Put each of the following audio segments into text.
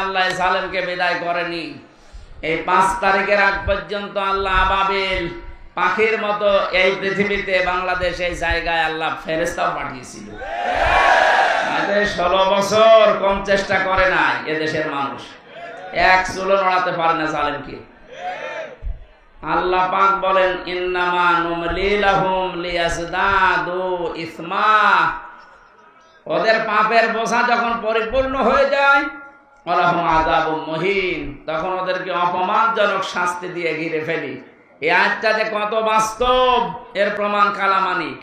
আল্লাহ সালেমকে বিদায় করেনি। এই ৫ তারিখের আগ পর্যন্ত আল্লাহ আবাবিল পাখির মতো এই পৃথিবীতে বাংলাদেশ এই জায়গায় আল্লাহ ফেরেশতা পাঠিয়েছিল। ১৬ বছর কম চেষ্টা করে নাই এদেশের মানুষ, এক চুলো নড়াতে পারে না জালেমকে। আল্লাহ পাক বলেন ইন্নামা নুমলি লাহুম লিয়াজদাদু ইসমা, ওদের পাপের বোঝা যখন পরিপূর্ণ হয়ে যায় ওয়ালাহুম আযাবুম মুহিন, তখন ওদেরকে অপমানজনক শাস্তি দিয়ে ঘিরে ফেলি। এই আয়াতটা যে কত বাস্তব এর প্রমাণ কালামানিক,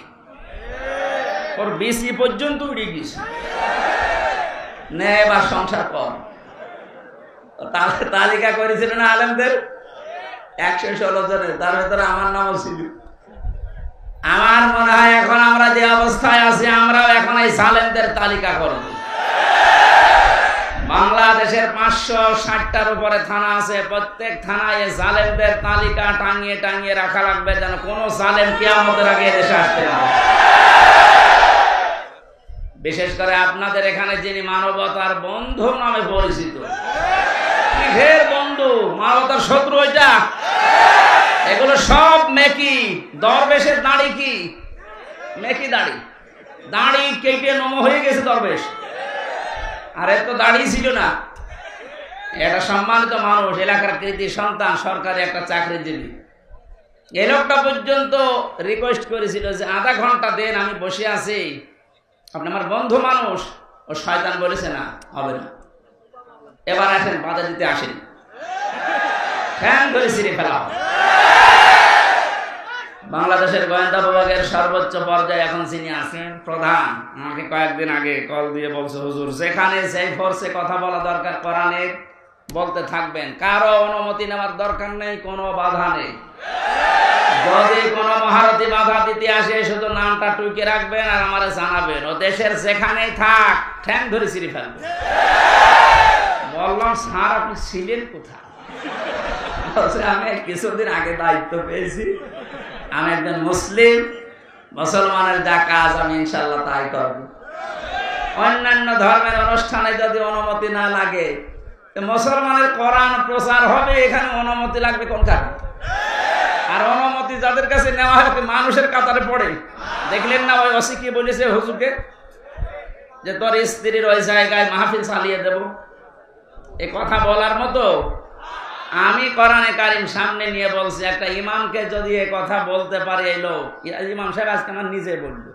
ওর বিসি পর্যন্ত উড়ে গেছে। নে বা সংসার কর, তালিকা করেছিল না আলেমদের ১১৬ জনের, তার ভেতরে আমার নামও ছিল। আমার মনে হয় এখন আমরা যে অবস্থায় আছি আমরাও এখন এই সালেমদের তালিকা করব। বাংলাদেশের ৫৬০টার উপরে থানা আছে, প্রত্যেক থানায় জালেমদের তালিকা টাঙিয়ে টাঙিয়ে রাখা লাগবে, যেন কোনো জালেম কিয়ামতের আগে দেশে আসতে না। বিশেষ করে আপনাদের এখানে যিনি মানবতার বন্ধু নামে পরিচিত, কিসের বন্ধু? মানবতার শত্রু ওইটা। এগুলো সব মেকি। দরবেশের দাড়ি কি মেকি দাড়ি, দাড়ি কেটে নম হয়ে গেছে দরবেশ। আর এত দাড়ি ছিল না, এটা সম্মানিত মানুষ, এলাকার কৃতি সন্তান, সরকারি একটা চাকরিজীবী। এই লোকটা পর্যন্ত রিকোয়েস্ট করেছিল যে আধা ঘন্টা দেন, আমি বসে আছি, আপনি আমার বন্ধু মানুষ। ও শয়তান বলেছে না, হবে না, এবার আসেন, বাধা দিতে আসেন, ফ্যান করে ছিঁড়ে ফেলা। বাংলাদেশের গোয়েন্দা বিভাগের সর্বোচ্চ পর্যায়ে এখন যিনি আছেন প্রধান, আমাকে কয়েকদিন আগে কল দিয়ে বলছে, হুজুর যেখানে যেই ফোর্সে কথা বলা দরকার কোরআনে বলতে থাকবেন, কারো অনুমতি নেওয়ার দরকার নেই, কোনো বাধা নেই। যদি কোনো মহারথী বাধা দিতে আসে শুধু নামটা টুকে রাখবেন আর আমারে জানাবেন, ও দেশের যেখানেই থাক ঠ্যাং ধরে ছিঁড়ে ফেলবে। বললাম স্যার আপনি ছিলেন কোথায়? আমি কিছুদিন আগে দায়িত্ব পেয়েছি, আমি একজন মুসলিম, মুসলমানের যা কাজ আমি ইনশাল্লাহ তাই করব। অন্যান্য ধর্মের অনুষ্ঠানে যদি অনুমতি না লাগে, মুসলমানের কোরআন প্রচার হবে, এখানে অনুমতি লাগবে কোন কারণে? আর অনুমতি যাদের কাছে নেওয়া হয় মানুষের কাতারে পড়ে। দেখলেন না ওই ওসি কি বলেছে হুজুরকে, যে তোর স্ত্রীর ওই জায়গায় মাহফিল চালিয়ে দেব। এ কথা বলার মতো? আমি কোরআনে কারিম সামনে নিয়ে বলছি, একটা ইমামকে যদি এ কথা বলতে পারে, এই লোক ইমাম সাহেব আজকে আমার নিজে বলল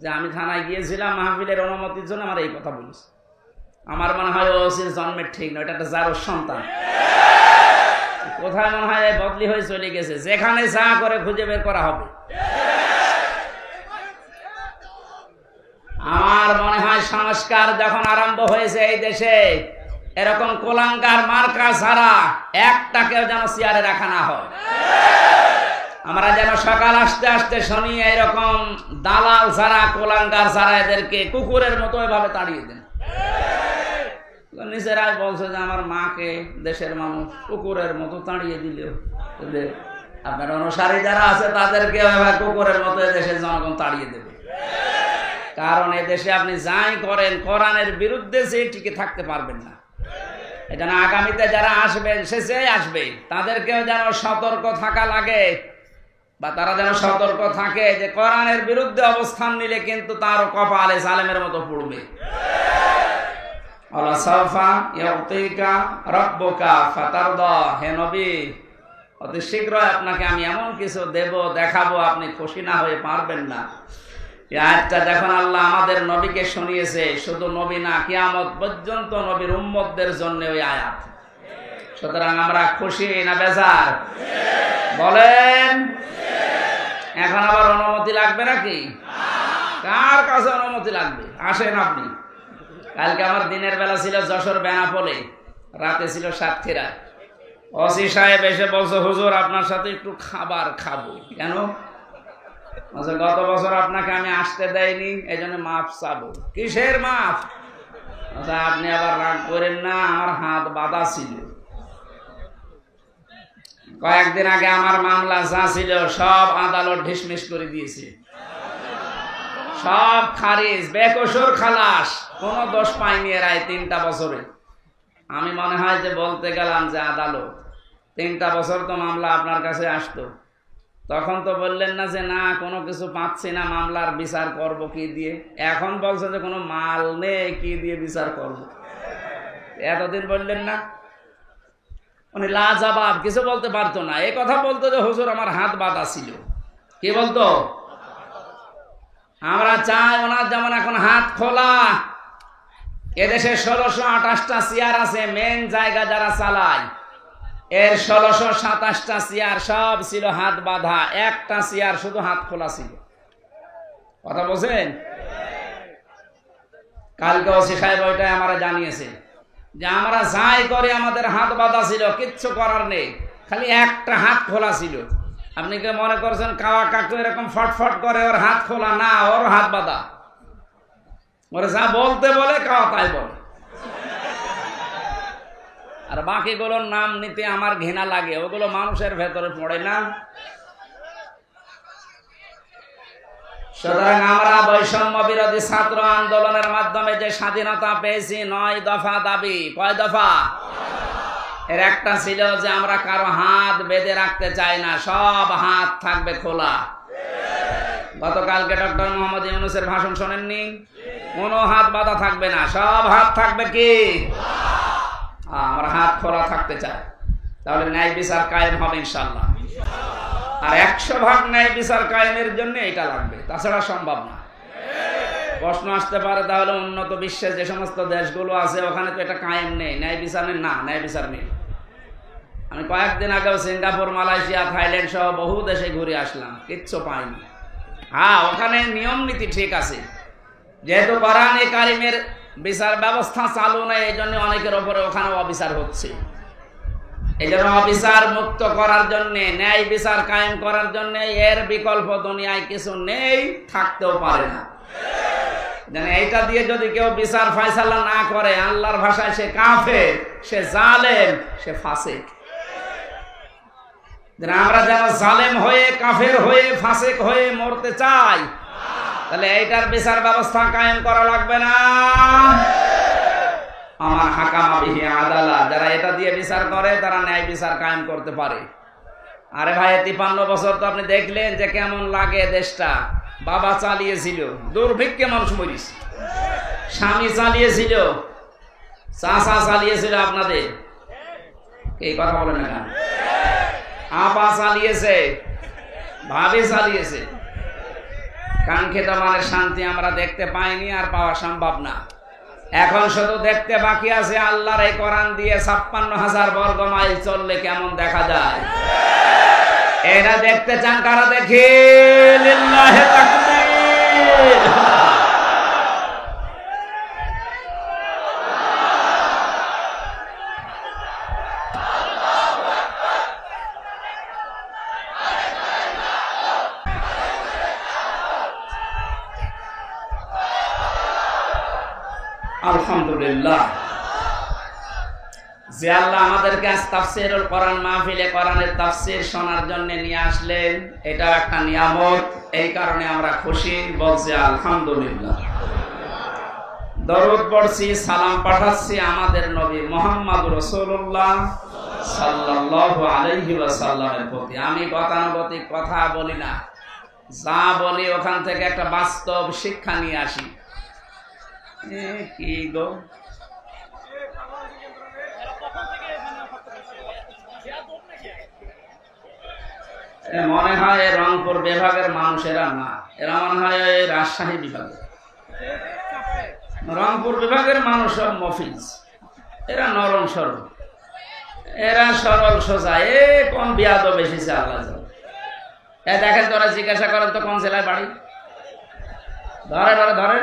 যে আমি থানায় গিয়েছিলাম মাহফিলের অনুমতির জন্য, আমার এই কথা বলেছে। আমার মনে হয় ওসির জন্মের ঠিক নয়, এটা একটা জারোর সন্তান। কোথায় মনে হয় বদলি হয়ে চলে গেছে, যেখানে যা করে খুঁজে বের করা হবে। আমার মনে হয় সংস্কার যখন আরম্ভ হয়েছে এই দেশে, এরকম কোলাঙ্গার মার্কা ছাড়া একটাকেও যেন চেয়ারে রাখা না হয়। আমরা যেন সকাল আসতে আসতে শুনি এরকম দালাল ছাড়া, কোলাঙ্গার ছাড়া এদেরকে কুকুরের মতো এভাবে তাড়িয়ে দেন। নিজেরাই বলছে যে আমার মাকে দেশের মানুষ কুকুরের মতো তাড়িয়ে দিলেও আপনার অনুসারী যারা আছে তাদেরকে কুকুরের মতো দেশের জনগণ তাড়িয়ে দেবে। কারণ এদেশে আপনি যাই করেন কোরআনের বিরুদ্ধে যে টিকে থাকতে পারবেন না। এটা না, আগামীতে যারা আসবেন সে যে আসবে তাদেরকেও যেন সতর্ক থাকা লাগে, বা তারা যেন সতর্ক থাকে যে কোরআনের বিরুদ্ধে অবস্থান নিলে কিন্তু তার কপালে জালেমের মতো পড়বে। আল্লাহ সাফা ইয়াতিকা রাব্বুকা ফাতারদা, হে নবী অতি শীঘ্রই আপনাকে আমি এমন কিছু দেব, দেখাবো, আপনি খুশি না হয়ে পারবেন না। এই আয়াতটা যখন আল্লাহ আমাদের নবীকে শুনিয়েছে, শুধু নবী না, কিয়ামত পর্যন্ত নবীর উম্মতদের জন্য ওই আয়াত। সুতরাং আমরা খুশি না বেজার বলেন? এখন আবার অনুমতি লাগবে নাকি? কার কাছে অনুমতি লাগবে? আসেন আপনি। কালকে আমার দিনের বেলা ছিল যশোর বেনাপোলে, রাতে ছিল সাতক্ষীরা। ওসি সাহেব এসে বলছে, হুজুর আপনার সাথে একটু খাবার খাবো। কেন? গত বছর আপনাকে আমি আসতে দেয়নি, এই জন্য মাফ চাবো। কিসের মাফ? আপনি আবার রাগ করেন না, আমার হাত বাঁধা ছিল। কয়েকদিন আগে আমার মামলা যা ছিল সব আদালত ঢিসমিস করে দিয়েছে, সব খারিজ, বেকসুর খালাস, কোনো দোষ পায়নি এরাই 3টা বছরে। আমি মনে হয় যে বলতে গেলাম যে আদালত 3টা বছর তো মামলা আপনার কাছে আসতো, তখন তো বললেন না যে না কোনো কিছু পাচ্ছি না, মামলার বিচার করব কি দিয়ে। এখন বলছে যে কোনো মাল নেই, কি দিয়ে বিচার করব। এতদিন বললেন না? উনি লাজবাব, কিছু বলতে পারতো না। এই কথা বলতো যে হুজুর আমার হাত বাঁধা ছিল। কি বলতো? আমরা চাই ওনার যেমন এখন হাত খোলা। এদেশে 1628টা চেয়ার আছে, মেন জায়গা যারা চালায়, এর 1627টা চেয়ার সব ছিল হাত বাঁধা, একটা চেয়ার শুধু হাত খোলা ছিল। কথা বলছেন? কালকে ওসি সাহেব ওইটাই আমরা জানিয়েছে যে আমরা যাই করে আমাদের হাত বাঁধা ছিল, কিচ্ছু করার নেই, খালি একটা হাত খোলা ছিল। আপনি কি মনে করছেন কাওয়া কাকু এরকম ফটফট করে ওর হাত খোলা? না, ওর হাত বাঁধা। ওরা যা বলতে বলে কাওয়া তাই বলে। আর বাকিগুলোর নাম নিতে আমার ঘৃণা লাগে, ওগুলো মানুষের ভেতরে পড়ে না। সুতরাং আমরা বৈষম্য বিরোধী ছাত্র আন্দোলনের মাধ্যমে যে স্বাধীনতা পেয়েছি, 9 দফা দাবি। কয় দফা? এর একটা ছিল যে আমরা কারো হাত বেঁধে রাখতে চাই না, সব হাত থাকবে খোলা। গতকালকে ডক্টর মোহাম্মদ ইউনূসের ভাষণ শোনেননি? কোনো হাত বাঁধা থাকবে না, সব হাত থাকবে কি? আমরা হাত খোলা থাকতে চাই, তাহলে ন্যায় বিচার কায়েম হবে ইনশাআল্লাহ। আর 100% ন্যায় বিচার কায়েমের জন্য এটা লাগবে, তাছাড়া সম্ভব না। প্রশ্ন আসতে পারে তাহলে উন্নত বিশ্বের যে সমস্ত দেশগুলো আছে ওখানে তো এটা কায়েম নেই, ন্যায় বিচার নেই। না, ন্যায় বিচার নেই। আমি কয়েকদিন আগেও সিঙ্গাপুর, মালয়েশিয়া, থাইল্যান্ড সহ বহু দেশে ঘুরে আসলাম, কিচ্ছু পাইনি। হ্যাঁ, ওখানে নিয়ম নীতি ঠিক আছে, যেহেতু কোরআনে কারিমের বিচার ব্যবস্থা চালু নেই, এই জন্য অনেকের ওপরে ওখানে অবিচার হচ্ছে। এই জন্য অবিচার মুক্ত করার জন্য, ন্যায় বিচার কায়েম করার জন্য এর বিকল্প দুনিয়ায় কিছু নেই, থাকতেও পারে না। এইটা দিয়ে যদি কেউ বিচার ফয়সালা না করে, আল্লাহর ভাষায় সে কাফের, সে জালেম, সে ফাসিক। আমরা যেন জালেম হয়ে, কাফের হয়ে, ফাসিক হয়ে মরতে চাই, তাহলে এইটার বিচার ব্যবস্থা কায়েম করা লাগবে না? আমার হাকামা বিহি আদালা, যারা এটা দিয়ে বিচার করে তারা ন্যায় বিচার কায়েম করতে পারে। আরে ভাই, 53 বছর তো আপনি দেখলেন যে কেমন লাগে দেশটা। বাবা চালিয়েছিল, দুর্ভিক্ষে মানুষ মরিস, স্বামী চালিয়েছিল, চাচা চালিয়েছিল, আপনাদের এই কথা বলেন না, আপা চালিয়েছে, ভাবি চালিয়েছে। কাঙ্ক্ষিত মানের শান্তি আমরা দেখতে পাইনি, আর পাওয়া সম্ভব না। এখন শুধু দেখতে বাকি আছে আল্লাহর এই কোরআন দিয়ে 56,000 বর্গ মাইল চললে কেমন দেখা যায়। এরা দেখতে চান কারা? দেখি লিল্লাহি তাকবীর। আলহামদুলিল্লাহ, যে আল্লাহ আমাদেরকে আজ তাফসীরুল কোরআন মাহফিলে কোরআনের তাফসীর শোনার জন্য নিয়ে আসলেন, এটা একটা নিয়ামত। এই কারণে আমরা খুশি, বলছি আলহামদুলিল্লাহ। দরুদ পড়ছি, সালাম পাঠাচ্ছি আমাদের নবী মুহাম্মদ রাসূলুল্লাহ সাল্লাল্লাহু আলাইহি ওয়াসাল্লামের প্রতি। আমি গতানুগতিক কথা বলি না, যা বলি ওখান থেকে একটা বাস্তব শিক্ষা নিয়ে আসি। কি গো, মনে হয় রংপুর বিভাগের মানুষেরা না, এরা মনে হয় রাজশাহী বিভাগের। রংপুর বিভাগের মানুষ সব মফিজ, এরা নরম সরল, এরা সরল সোজা। কোন বিয়াদব বেশিছে আল্লাহ জানে। দেখেন, তোরা জিজ্ঞাসা করেন তো কোন জেলায় বাড়ি, ধরে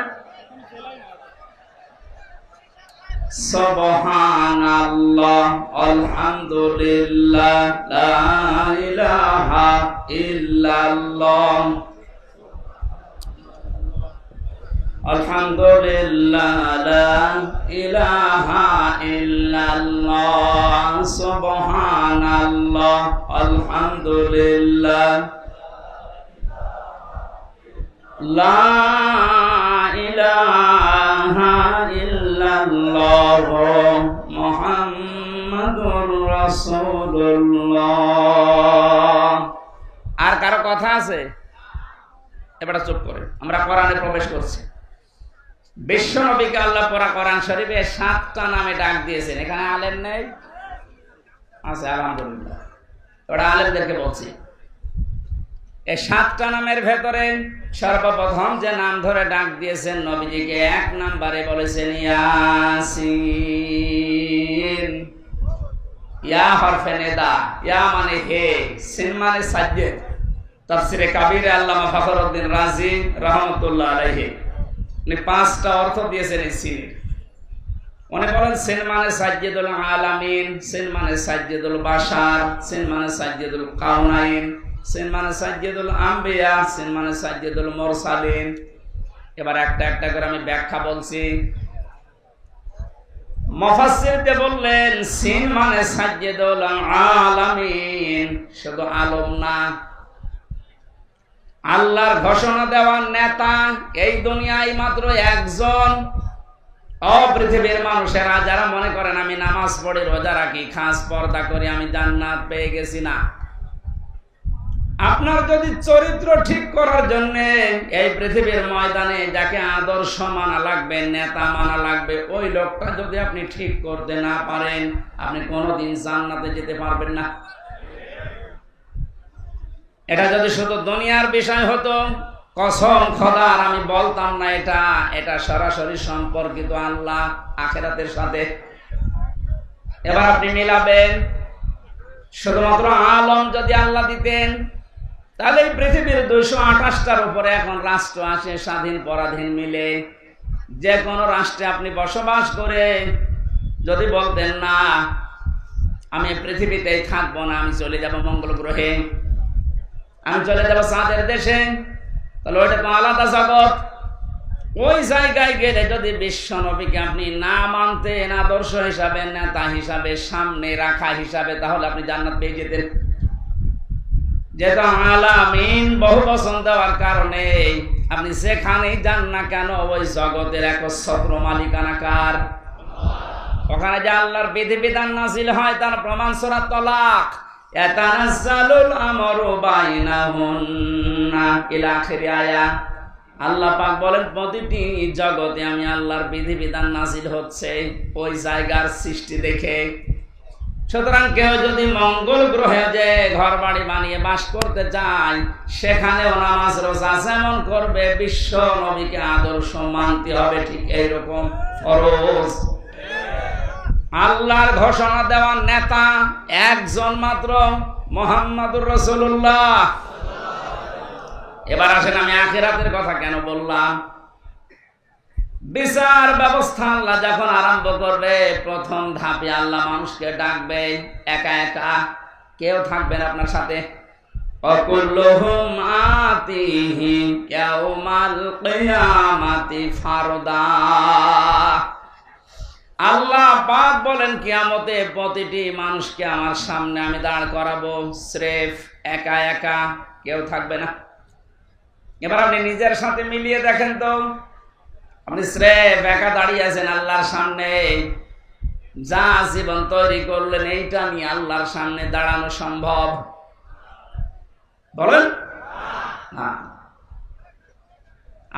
সুবহানাল্লাহ, আলহামদুলিল্লাহ, লা ইলাহা ইল্লাল্লাহ, আলহামদুলিল্লাহ, লা ইলাহা ইল্লাল্লাহ, সুবহানাল্লাহ, আলহামদুলিল্লাহ, লা ইলাহা ইল্লাল্লাহ, মুহাম্মাদুর মুহাম্মাদুর রাসূলুল্লাহ। আর কারো কথা আছে? এবার চুপ করে, আমরা কোরআনে প্রবেশ করছি। বিশ্ব নবীকে আল্লাহ পড়া কোরআন শরীফে 7টা নামে ডাক দিয়েছেন। এখানে আলেম নেই? আছে, আলহামদুলিল্লাহ। ওরা আলেমদেরকে বলছি, এই 7টা নামের ভেতরে সর্বপ্রথম যে নাম ধরে ডাক দিয়েছেন নবীজিকে, 1 নম্বরে বলেছেন ইয়াসিন। ইয়া হরফে নিদা, ইয়া মানে হে, সিন মানে সাজ্জেদ। তাফসিরে কাবীরে আল্লামা ফখরুদ্দিন রাজি রাহমাতুল্লাহ আলাইহি উনি 5টা অর্থ দিয়েছেন এই সিনের। উনি বলেন সিন মানে সাজ্জেদুল আলামিন, সিন মানে সাজ্জেদুল বাশার, সিন মানে সাজ্জেদুল কাউনাইন, সিন মানে সাজ্জেদুল আম্বিয়া, সিন মানে সাজ্জেদুল মুরসালিন। এবার একটা একটা করে আমি ব্যাখ্যা বলছি। মুফাসসিরতে বললেন সিন মানে সাজ্জেদুল আলামিন, শুধু আলম না, আল্লাহর ঘোষণা দেওয়ার নেতা এই দুনিয়ায় মাত্র একজন। পৃথিবীর মানুষেরা যারা মনে করেন আমি নামাজ পড়ি, রোজা রাখি, খাস পর্দা করি, আমি জান্নাত পেয়ে গেছি, না। আপনার যদি চরিত্র ঠিক করার জন্য এই পৃথিবীর ময়দানে যাকে আদর্শ মানা লাগবে, নেতা মানা লাগবে, ওই লোকটা যদি আপনি ঠিক করতে না পারেন, আপনি কোনোদিন জান্নাতে যেতে পারবেন না। এটা যদি শুধু দুনিয়ার বিষয় হতো, কসম খোদার আমি বলতাম না এটা সরাসরি সম্পর্কিত আল্লাহ আখিরাতের সাথে। এবার আপনি মিলাবেন, শুধুমাত্র আলম যদি আল্লাহ দিতেন, তাহলে এই পৃথিবীর 228টার উপরে এখন রাষ্ট্র আছে, স্বাধীন পরাধীন মিলে। যে কোনো রাষ্ট্রে আপনি বসবাস করে যদি বলতেন না আমি পৃথিবীতেই থাকবো না, আমি চলে যাব মঙ্গল গ্রহে, আমি চলে যাব চাঁদের দেশে, তাহলে ওইটা তো আলাদা জগৎ। ওই জায়গায় গেলে যদি বিশ্ব নবীকে আপনি না মানতেন আদর্শ হিসাবে, নেতা হিসাবে, সামনে রাখা হিসাবে, তাহলে আপনি জান্নাত পেয়ে যেতেন। যেহেতু আলামিন বহু বচন দেওয়ার কারণে আপনি যেখানেই যান না কেন ওই জগতের একচ্ছত্র মালিকানা কার? ওখানে যে আল্লাহর বিধিবিধান নাযিল হয় তার প্রমাণ সূরা তালাক, ইয়াতানাজ্জালুল আমরু বাইনাহুন্না ইলা আখিরি আয়া। আল্লাহ পাক বলেন প্রতিটি জগতে আমি আল্লাহর বিধিবিধান নাযিল হচ্ছে ওই জায়গার সৃষ্টি দেখে। সুতরাং কেউ যদি মঙ্গল গ্রহে যে ঘর বাড়ি বানিয়ে বাস করতে চায়, সেখানেও নামাজ রোজা যেমন করবে, বিশ্ব নবীকে আদর্শ মানতে হবে ঠিক এইরকম ফরজ। আল্লাহর ঘোষণা দেওয়ার নেতা একজন মাত্র, মুহাম্মাদুর রাসূলুল্লাহ। এবার আসেন আমি আখিরাতের কথা কেন বললাম। বিচার ব্যবস্থা আল্লাহ যখন আরম্ভ করবে, প্রথম ধাপে আল্লাহ মানুষকে ডাকবে একা একা, কেউ থাকবেন আপনার সাথে। অকুল্লুহুম আতিহি ইয়াউমাল কিয়ামাতি ফারদা। আল্লাহ পাক বলেন কিয়ামতে প্রতিটি মানুষকে আমার সামনে আমি দাঁড় করাবো, স্রেফ একা একা, কেউ থাকবে না। এবার আপনি নিজের সাথে মিলিয়ে দেখেন তো, আপনি স্রেফ একা দাঁড়িয়ে আছেন আল্লাহর সামনে, যা জীবন তৈরি করলেন এইটা নিয়ে আল্লাহর সামনে দাঁড়ানো সম্ভব? বলেন না।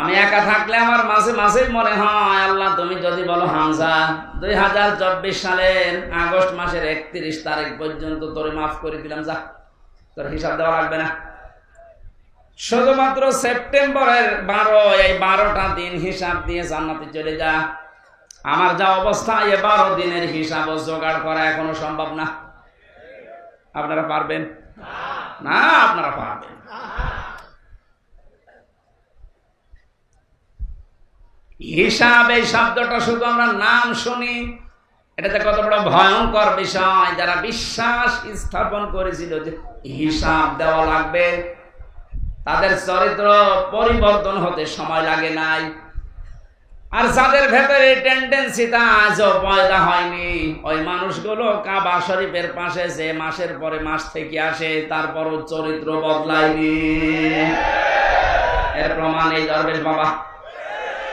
আমি একা থাকলে আমার মাঝে মাঝে মনে হয় আল্লাহ তুমি যদি বলো হামজা 2024 সালের আগস্ট মাসের 31 তারিখ পর্যন্ত তোরে মাফ করে দিলাম, যা, তোর হিসাব দেওয়া লাগবে না। শুধুমাত্র সেপ্টেম্বরের 12, এই 12টা দিন হিসাব দিয়ে জান্নাতে চলে যা। আমার যা অবস্থা, এই 12 দিনের হিসাব জোগাড় করা এখনো সম্ভব না। আপনারা পারবেন না? আপনারা পারবেন। হিসাব এই শব্দটা শুধু আমরা নাম শুনি, এটাতে কত বড় ভয়ঙ্কর বিষয়। যারা বিশ্বাস স্থাপন করেছিল যে হিসাব দেওয়া লাগবে, তাদের চরিত্র পরিবর্তন হতে সময় লাগে নাই। আর যাদের ভেতরে টেন্ডেন্সিটা আজও পয়দা হয়নি, ওই মানুষগুলো কাবা শরীফের পাশে যে মাসের পরে মাস থেকে আসে, তারপরও চরিত্র বদলায়নি। এর প্রমাণ এই দরবেশ বাবা।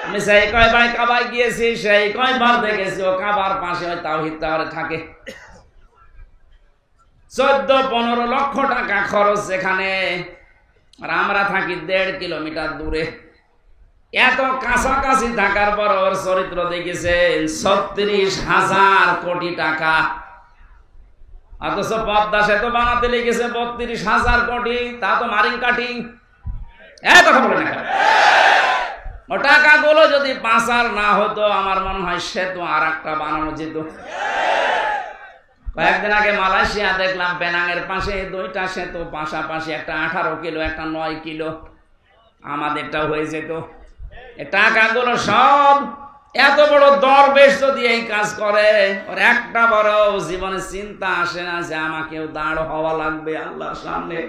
আমি সেই কয়বার কাবায় গিয়েছি, সেই কয়বার দেখেছি ও কাবার পাশে ওই তাওহীদ টাওয়ারে থাকে। 14-15 লক্ষ টাকা খরচ সেখানে, আর আমরা থাকি 1.5 কিলোমিটার দূরে। এত কাছাকাছি থাকার পর ওর চরিত্র দেখেছেন 36,000 কোটি টাকা, অথচ পদ্মা সেতু বানাতে লেগেছে 32,000 কোটি, তা তো মারিং কাটিং। কথা বলে না, ও টাকাগুলো যদি পাচার না হতো আমার মনে হয় সেতু আর একটা বানানো যেত। কয়েকদিন আগে মালয়েশিয়া দেখলাম পেনাংয়ের পাশে 2টা সেতু পাশাপাশি, একটা 18 কিলো, একটা 9 কিলো। আমাদেরটাও হয়ে যেত। টাকাগুলো সব, এত বড় দরবেশ যদি এই কাজ করে, ওর একটা বড় জীবনে চিন্তা আসে না যে আমাকেও দাঁড় হওয়া লাগবে আল্লাহর সামনে।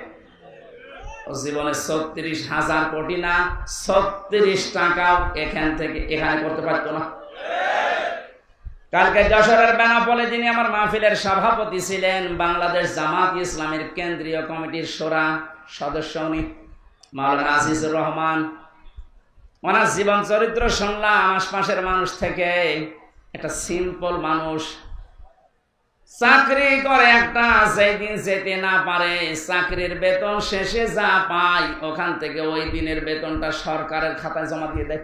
ও জীবনে 36,000 কোটি না, 36 টাকাও এখান থেকে এখানে করতে পারতো না। কালকে যশোরের বেনাপোলে যিনি আমার মাহফিলের সভাপতি ছিলেন, বাংলাদেশ জামাত ইসলামের কেন্দ্রীয় কমিটির শোরা সদস্য উনি মাওলানা আজিজুর রহমান, ওনার জীবন চরিত্র শুনলাম আশপাশের মানুষ থেকে। একটা সিম্পল মানুষ, চাকরি করে একটা, যেদিন যেতে না পারে চাকরির বেতন শেষে যা পায় ওখান থেকে ওই দিনের বেতনটা সরকারের খাতায় জমা দিয়ে দেয়।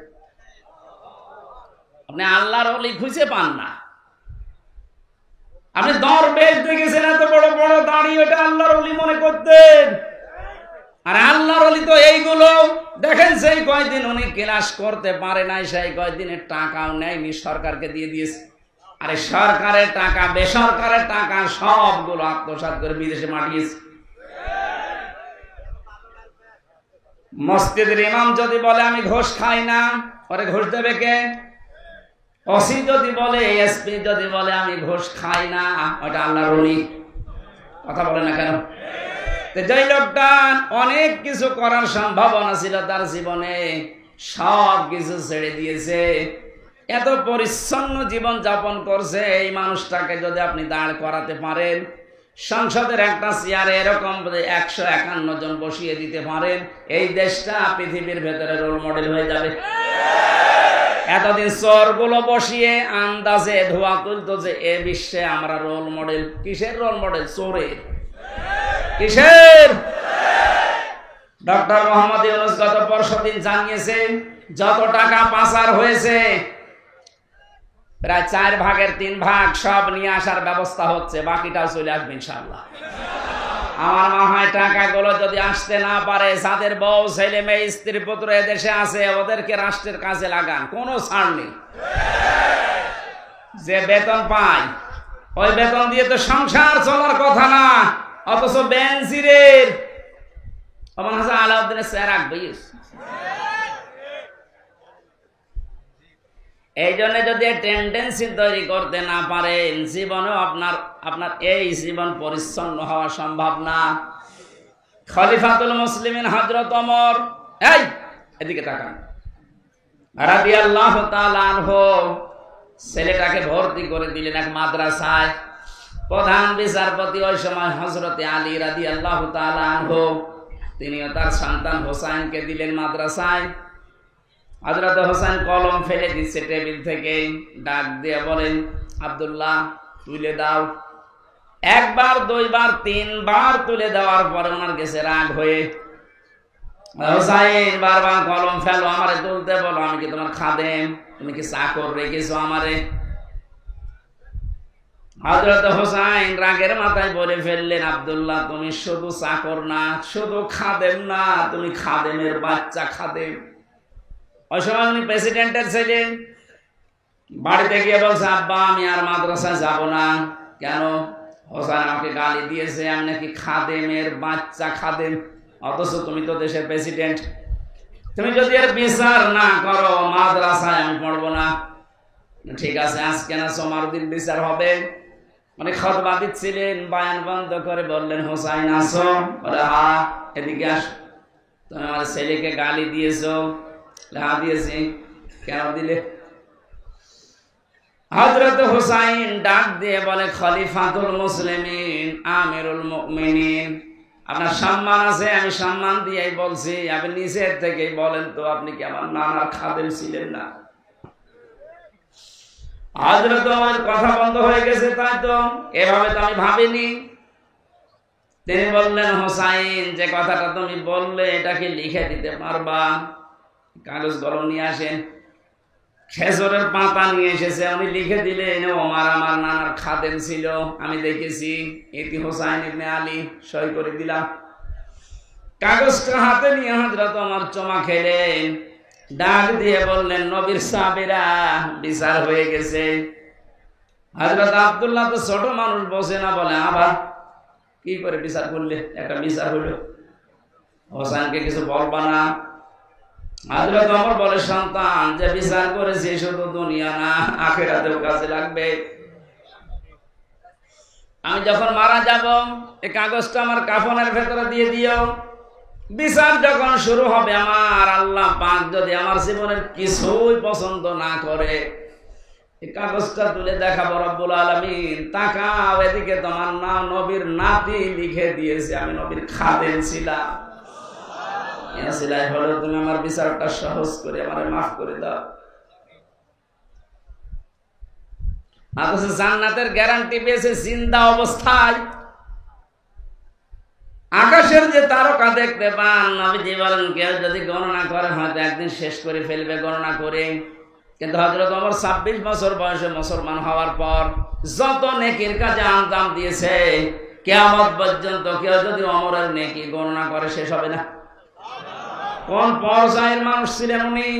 আপনি আল্লাহর ওলি খুঁজে পান না। আপনি দরবেশ দেখেছেন এত বড় বড় দাড়ি, ওটা আল্লাহর ওলি মনে করতেন। আর আল্লাহর ওলি তো এইগুলো দেখেন, সেই কয়দিন উনি ক্লাস করতে পারে নাই, সেই কয়দিনের টাকাও নেয়নি, সরকারকে দিয়ে দিয়েছে। আরে সরকারের টাকা, বেসরকারের টাকা সবগুলো আত্মসাৎ করে বিদেশে পাঠিয়েছে। মসজিদের ইমাম যদি বলে আমি ঘুষ খাই না, পরে ঘুষ দেবে কে? ওসি যদি বলে, এসপি যদি বলে আমি ঘুষ খাই না, ওটা আল্লাহর ওলি। কথা বলে না কেন? যেই লোকটা অনেক কিছু করার সম্ভাবনা ছিল তার জীবনে, সব কিছু ছেড়ে দিয়েছে, এত পরিচ্ছন্ন জীবন যাপন করছে, এই মানুষটাকে যদি আপনি দাঁড় করাতে পারেন, সংসদের একটা চেয়ারে এরকম 151 জন বসিয়ে দিতে পারেন, এই দেশটা পৃথিবীর ভেতরে রোল মডেল হয়ে যাবে। এতদিন চোরগুলো বসিয়ে আন্দাজে ধোয়া তুলতো যে এ বিশ্বে আমরা রোল মডেল। কিসের রোল মডেল? চোরের। কিসের? ডক্টর মোহাম্মদ ইউনূস গত পরশুদিন জানিয়েছেন যত টাকা পাচার হয়েছে প্রায় 4 ভাগের 3 ভাগ সব নিয়ে আসার ব্যবস্থা হচ্ছে, বাকিটাও চলে আসবে ইনশাআল্লাহ। আমার মনে হয় টাকাগুলো যদি আসতে না পারে, যাদের বউ ছেলে মেয়ে স্ত্রী পুত্র এদেশে আছে ওদেরকে রাষ্ট্রের কাজে লাগান, কোনো ছাড় নেই। যে বেতন পায় ওই বেতন দিয়ে তো সংসার চলার কথা না, অথচ বেনজিরের আলাউদ্দিনের চেহারা এই জন্য যদি টেন্ডেন্সি তৈরি করতে না পারেন, জীবনেও আপনার এই জীবন পরিচ্ছন্ন হওয়া সম্ভব না। খলিফাতুল মুসলিমিন হযরত ওমর, এই এদিকে তাকান, রাদিয়াল্লাহু তাআলা আনহু ছেলেটাকে ভর্তি করে দিলেন এক মাদ্রাসায়। প্রধান বিচারপতি ওই সময় হযরতে আলী রাদিয়াল্লাহু তাআলা আনহু, তিনিও তার সন্তান হোসাইনকে দিলেন মাদ্রাসায়। হযরত হোসেন কলম ফেলে দিচ্ছে টেবিল থেকে, ডাক দিয়ে বলেন আব্দুল্লাহ তুলে দাও। 1 বার 2 বার 3 বার তুলে দেওয়ার পরে ওনার কাছে রাগ হয়ে, হোসাইন বারবার কলম ফেলো, আমারে তুলতে বলো, আমি কি তোমার খাদেম? তুমি কি চাকর রেখেছো আমারে? হযরত হোসাইন রাগের মাথায় বলে ফেললেন, আব্দুল্লাহ তুমি শুধু চাকর না, শুধু খাদেম না, তুমি খাদেমের বাচ্চা খাদেম। ওই সময় উনি প্রেসিডেন্টের ছেলে। বাড়িতে গিয়ে বলছে, আব্বা আমি আর মাদ্রাসায় যাব না। কেন? হোসেন আমাকে গালি দিয়েছে আমি নাকি খাদেমের বাচ্চা খাদেম, অথচ তুমি তো দেশের প্রেসিডেন্ট। তুমি যদি এর বিচার না করো মাদ্রাসায় আমি পড়বো না। ঠিক আছে, আজকে না সোমবার বিচার হবে। মানে খুতবা দিচ্ছিলেন, বয়ান বন্ধ করে বললেন, হোসাইন আসো। বলে হ্যাঁ, এদিকে আস। তুমি আমার ছেলেকে গালি দিয়েছো। হ্যাঁ দিয়েছি। কেন দিলে? হযরত হোসাইন ডাক দিয়ে বলে, খলিফাতুল মুসলিমিন আমিরুল মুমিনিন, আপনার সম্মান আছে, আমি সম্মান দিয়েই বলছি, আপনি নিজের থেকেই বলেন তো আপনি কি আমার নানার খাদেম ছিলেন না? হযরত ওমর কথা বন্ধ হয়ে গেছে, তাই তো, এভাবে তো আমি ভাবিনি। তিনি বললেন, হোসাইন, যে কথাটা তুমি বললে এটা কি লিখে দিতে পারবা? কাগজ কলম নিয়ে আসেন। খেজুরের পাতা নিয়ে এসেছে, উনি লিখে দিলেন, ওমর আমার নানার খাদেম ছিল, আমি দেখেছি, এটি হোসাইন ইবনে আলী, সই করে দিলাম। কাগজটা হাতে নিয়ে হযরত ওমর চমা খেলেন, ডাক দিয়ে বললেন, নবীর সাহাবীরা, বিচার হয়ে গেছে। হযরত আব্দুল্লাহ তো ছোট মানুষ, বসে না, বলে, আবার কি করে বিচার করলে? একটা বিচার হইল, হোসেনকে কিছু বলবা না? হযরত ওমর বলে, সন্তান, যে বিচার করেছে শুধু দুনিয়া না, আখিরাতেও কাজে লাগবে। আমি যখন মারা যাব, এই কাগজটা আমার কাফনের ভেতরে দিয়ে দিও। বিচার যখন শুরু হবে, আমার আল্লাহ পাক যদি আমার জীবনের কিছুই পছন্দ না করে, এই কাগজটা তুলে দেখাবো রব্বুল আলামিন, তাকাও এদিকে, তোমার নাম নবীর নাতি লিখে দিয়েছে, আমি নবীর খাদেম ছিলাম। হলো তুমি আমার বিচারটা সহজ করে আমারে মাফ করে দাও। অথচ জান্নাতের গ্যারান্টি পেয়েছে জিন্দা অবস্থায়। আকাশের যে তারকা দেখতে পান, নবীজি বলেন, কেউ যদি গণনা করে হয়তো একদিন শেষ করে ফেলবে গণনা করে। কিন্তু হযরত ওমর 26 বছর বয়সে মুসলমান হওয়ার পর যত নেকির কাজে আঞ্জাম দিয়েছে, কিয়ামত পর্যন্ত কেউ যদি ওমরের নেকি গণনা করে শেষ হবে না। কোন পর্যায়ের মানুষ ছিলেন উনি!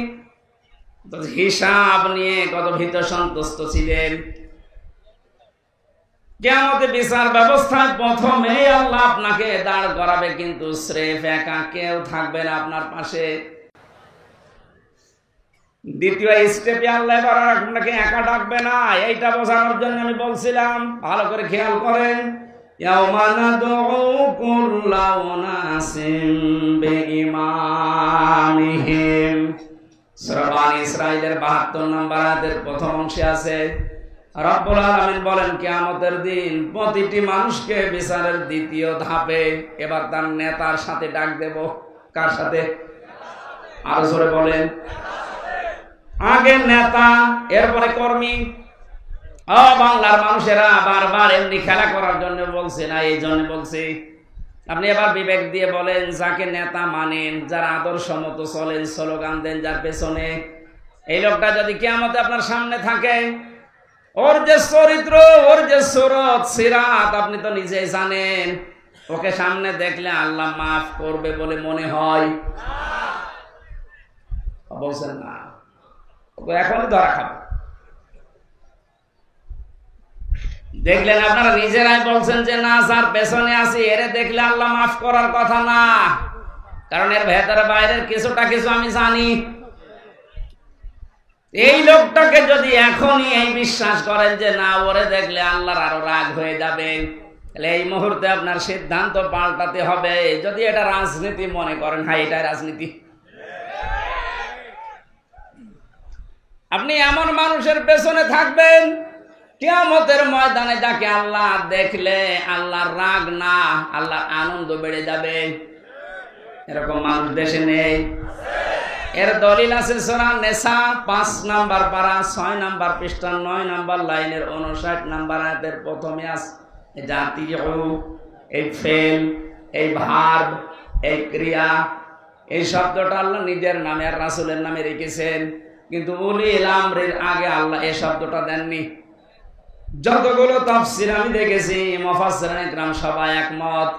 হিসাব নিয়ে কত ভীত সন্তুষ্ট ছিলেন। কিয়ামতে বিচার ব্যবস্থায় প্রথমে আল্লাহ আপনাকে দাঁড় করাবে, কিন্তু স্রেফ একা, কেউ থাকবে না আপনার পাশে। দ্বিতীয় স্টেপে আল্লাহ এবার আপনাকে একা ডাকবে না, এইটা বোঝানোর জন্য আমি বলছিলাম, ভালো করে খেয়াল করেন। ইয়াউমা নাদউ কুল্লা উনাসিম বিইমামিহিম, সূরা বানী ইসরাঈলের 72 নম্বর আয়াতের প্রথম অংশে আছে। রব্বুল আলামিন বলেন, কিয়ামতের দিন প্রতিটি মানুষকে বিচারের দ্বিতীয় ধাপে এবার তার নেতার সাথে ডাক দেব। কার সাথে? আরো জোরে বলেন। আগে নেতা, এরপরে কর্মী। বাংলার মানুষেরা বারবার এমনি খেলা করার জন্য বলছে না, এই জন্য বলছে। আপনি এবার বিবেক দিয়ে বলেন, যাকে নেতা মানেন, যার আদর্শ মতো চলেন, স্লোগান দেন যার পেছনে, এই লোকটা যদি কিয়ামতে আপনার সামনে থাকে, ওর যে চরিত্র, ওর যে সুরত সিরাত আপনি তো নিজেই জানেন। ওকে সামনে দেখলে আল্লাহ মাফ করবে বলে মনে হয়? বলছেন না, এখনই ধরা খাবে। দেখলেন আপনারা নিজেরাই বলছেন যে না, যার পেছনে আছি এরে দেখলে আল্লাহ মাফ করার কথা না, কারণ এর ভেতরে বাইরের কিছুটা কিছু আমি জানি। এই লোকটাকে যদি এখনই এই বিশ্বাস করেন যে না, ওরে দেখলে আল্লাহর আরো রাগ হয়ে যাবে, তাহলে এই মুহূর্তে আপনার সিদ্ধান্ত পাল্টাতে হবে। যদি এটা রাজনীতি মনে করেন, হ্যাঁ এটাই রাজনীতি। আপনি এমন মানুষের পেছনে থাকবেন, কিয়ামতের ময়দানে যাকে আল্লাহ দেখলে আল্লাহর রাগ না, আল্লাহর আনন্দ বেড়ে যাবে। এরকম মানুষ দেশে নেই। এর দলিল আছে সূরা নিসা 5 নাম্বার পারা 6 নাম্বার পৃষ্ঠা 9 নাম্বার লাইনের 59 নাম্বার আয়াতের প্রথমে আছে, জাতীয়, এই ফেল, এই ভার্ব, এই ক্রিয়া, এই শব্দটা আল্লাহ নিজের নামে আর রাসূলের নামে রেখেছেন, কিন্তু উলিল আমরের আগে আল্লাহ এই শব্দটা দেননি। যতগুলো তাফসীর আমি দেখেছি, মুফাসসিরিন ইকরাম সবাই একমত,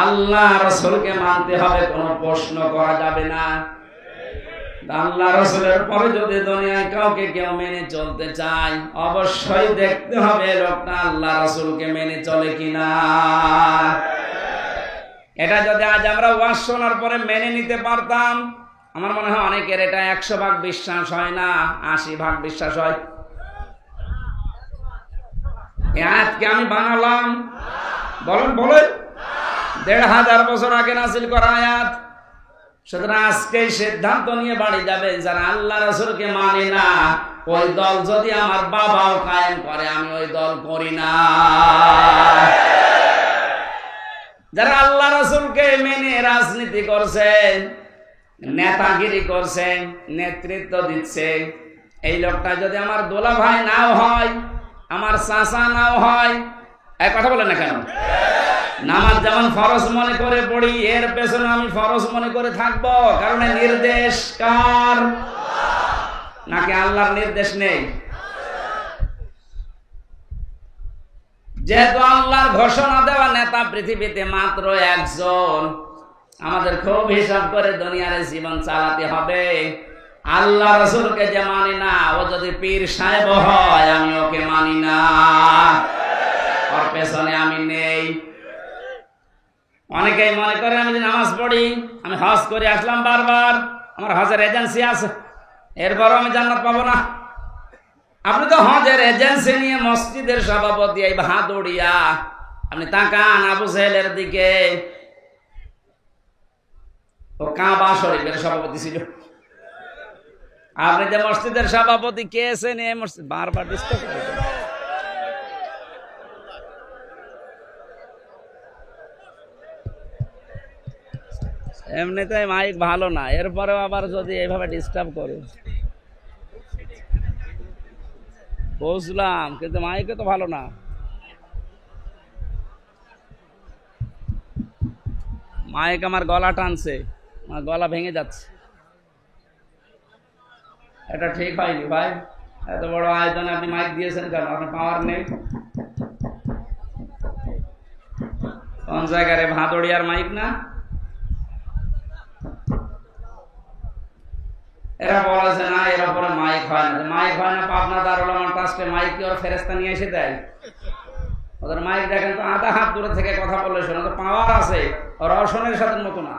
আল্লাহ রাসূলকে মানতে হবে, কোনো প্রশ্ন করা যাবে না। আল্লাহ রাসূলের পরে যদি দুনিয়ায় কাউকে কেউ মেনে চলতে চায়, অবশ্যই দেখতে হবে লোকটা আল্লাহ রাসূলকে মেনে চলে কিনা। এটা যদি আজ আমরা ওয়াজ শোনার পরে মেনে নিতে পারতাম, আমার মনে হয় অনেকের এটা 100 ভাগ বিশ্বাস হয় না, 80 ভাগ বিশ্বাস হয়। এই আয়াতকে আমি বানালাম, বলেন বলেন, 1500 বছর আগে নাযিল করা আয়াত। সুতরাং আজকে সিদ্ধান্ত নিয়ে বাড়ি যাবে, যারা আল্লাহ রাসূলকে মানে না, ওই দল যদি আমার বাবাও কায়েম করে, আমি ওই দল করি না। যারা আল্লাহ রাসূলকে মেনে রাজনীতি করছে, নেতাগিরি করছে, নেতৃত্ব দিচ্ছে, এই লোকটা যদি আমার দোলা ভাই নাও হয়, আমার চাচা নাও হয়, এই কথা বলে না কেন? নামাজ যেমন ফরজ মনে করে পড়ি, এর পেছনে আমি ফরজ মনে করে থাকবো, কারণ নির্দেশ কার? নাকি আল্লাহর নির্দেশ নেই? যেহেতু আল্লাহর ঘোষণা দেওয়া নেতা পৃথিবীতে মাত্র একজন, আমাদের খুব হিসাব করে দুনিয়ার জীবন চালাতে হবে। আল্লাহ রাসূলকে যে মানি না, ও যদি পীর সাহেব হয়, আমি ওকে মানি না, ওর পেছনে আমি নেই। অনেকেই মনে করে আমি যদি নামাজ পড়ি, আমি হজ করে আসলাম বারবার, আমার হজের এজেন্সি আছে, এরপরও আমি জান্নাত পাবো না। আপনি তো হজের এজেন্সি নিয়ে মসজিদের সভাপতি, এই ভাদুড়িয়া, আপনি তাকান আবু জাহেলের দিকে, ও কাবা শরীফের সভাপতি ছিল। আপনি যে মসজিদের সভাপতি, কে এসে নিয়ে মসজিদ বারবার ডিস্টার্ব করে। এমনিতে মাইক ভালো না, এরপরেও আবার যদি এইভাবে ডিস্টার্ব করে। বুঝলাম, কিন্তু মাইকে তো ভালো না। মাইক আমার গলা টানছে, আমার গলা ভেঙে যাচ্ছে। এটা ঠিক হয়নি ভাই, এত বড় আয়োজনে আপনি মাইক দিয়েছেন কেন? আপনার পাওয়ার নেই। কোন জায়গায় ভাদড়িয়ার মাইক না? এরা বলেছে না এর উপরে মাইক হয় না, মাইক হয় না। পাবনা দারুল আমান ট্রাস্টে মাইক কি ওর ফেরেশতা নিয়ে এসে দেয়? ওদের মাইক দেখেন তো আধা হাত দূরে থেকে কথা বললে শোনা, তো পাওয়ার আছে, রসনের সাথে মতো না।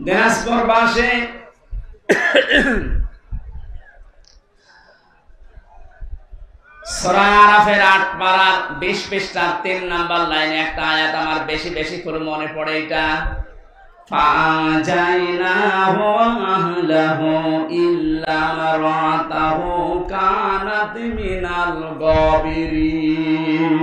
দিনাজপুর বাসে সূরা আরাফের ৮ পারার ২০ পৃষ্ঠার ৩ নাম্বার লাইনে একটা আয়াত আমার বেশি বেশি করে মনে পড়ে। এটা ফাজাইনাহু আহলাহু ইল্লা মারাতাহু কানাত মিনাল গাবিরিন।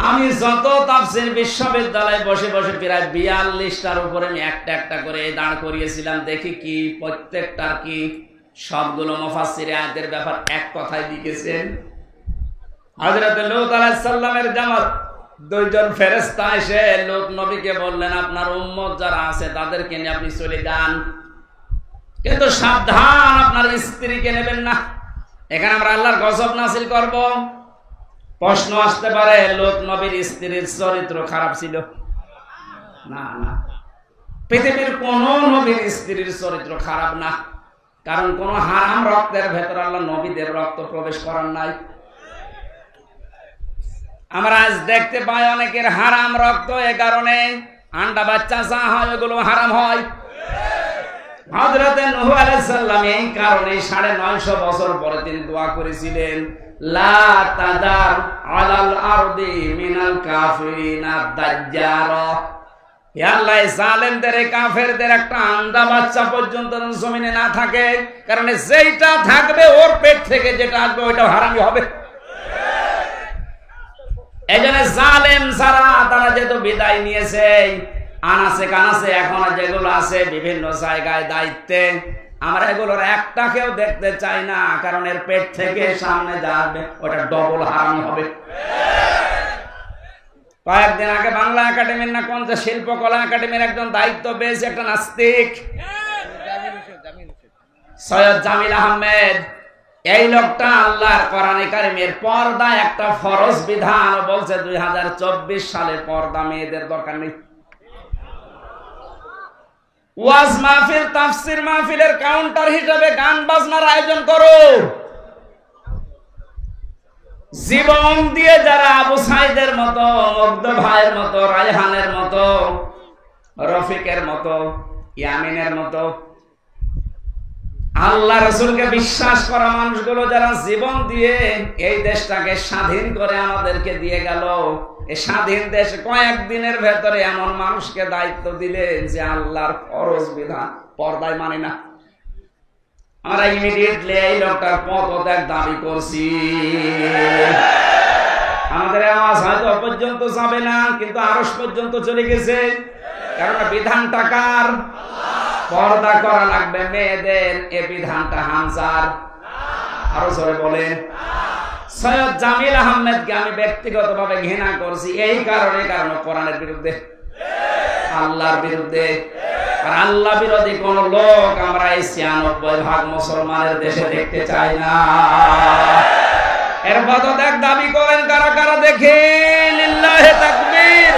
আমি যত তাফসীর বিশ্ববিদ্যালয়ে বসে বসে প্রায় ৪২টার উপরে আমি একটা একটা করে দাঁড় করিয়েছিলাম, দেখি কি প্রত্যেকটার কি সবগুলো মুফাসসিরে আয়াতের ব্যাপার এক কথায় লিখেছেন। হযরত লূত আলাইহিস সালামের জামাত দুইজন ফেরেশতা এসে লূত নবীকে বললেন, আপনার উম্মত যারা আছে তাদেরকে নিয়ে আপনি চলে যান, কিন্তু সাবধান আপনার স্ত্রীকে নেবেন না, এখানে আমরা আল্লাহর গজব নাযিল করব। প্রশ্ন আসতে পারে, লূত নবীর স্ত্রীর চরিত্র খারাপ ছিল? না না, পৃথিবীর কোন নবীর স্ত্রীর চরিত্র খারাপ না, কারণ কোন হারাম রক্তের ভেতর আল্লাহ নবীদের রক্ত প্রবেশ করার নাই। আমরা আজ দেখতে পাই অনেকের হারাম রক্ত, এ কারণে আন্ডা বাচ্চা যা হয় ওগুলো হারাম হয়। হযরত নূহ আলাইহিস সালাম এই কারণে ৯৫০ বছর পরে তিনি দোয়া করেছিলেন, লা তাদার আলাল আরদি মিনাল কাফিরিনা দাজ্জারা। হে আল্লাহ, জালেমদের কাফেরদের একটা আন্ডা বাচ্চা পর্যন্ত জমিনে না থাকে, কারণ যেটা থাকবে ওর পেট থেকে যেটা আসবে ওইটা হারামি হবে। এজন্য জালেম যারা, তারা যেহেতু বিদায় নিয়েছে, আনাসে কানাসে এখন যেগুলো আছে বিভিন্ন জায়গায় দায়িত্বে, আমরা এগুলোর একটাকেও দেখতে চাই না, কারণ এর পেট থেকে সামনে যাবে ওটা ডবল হারামি হবে। কয়েকদিন আগে বাংলা একাডেমির না কোন শিল্পকলা একাডেমির একজন দায়িত্ব পেয়েছে একটা নাস্তিক, সৈয়দ জামিল আহমেদ। এই লোকটা আল্লাহর কোরআনে কারিমের পর্দা একটা ফরজ বিধান বলছে ২০২৪ সালে পর্দা মেয়েদের দরকার নেই। ওয়াজ মাহফিল, তাফসীর মাহফিলের কাউন্টার হিসেবে গান বাজনার আয়োজন করো। জীবন দিয়ে যারা আবু সাইদের মতো, মুগ্ধ ভাইয়ের মতো, রায়হানের মতো, রফিকের মতো, ইয়ামিনের মতো, আল্লাহ রাসূলকে বিশ্বাস করা মানুষগুলো যারা জীবন দিয়ে এই দেশটাকে স্বাধীন করে আমাদেরকে দিয়ে গেল, এই স্বাধীন দেশ কয়েকদিনের ভেতরে এমন মানুষকে দায়িত্ব দিলেন যে আল্লাহর ফরজ বিধান পর্দায় মানে না। আমরা ইমিডিয়েটলি এই লোকটার পদত্যাগ দাবি করছি। আমাদের আওয়াজ হয়তো পর্যন্ত যাবে না, কিন্তু আরশ পর্যন্ত চলে গেছে। কারণ বিধানটা কার? পর্দা করা লাগবে মেয়েদের, এ বিধানটা হামজার। আরো জোরে বলেন। সৈয়দ জামিল আহমেদকে আমি ব্যক্তিগতভাবে ঘৃণা করছি এই কারণে, কারণ কোরআনের বিরুদ্ধে, আল্লাহর বিরুদ্ধে। আর আল্লাহ বিরোধী কোন লোক আমরা এই ৯৬% মুসলমানের দেশে দেখতে চাই না। এর পদত্যাগ দাবি করেন কারা কারা দেখে? লিল্লাহি তাকবীর।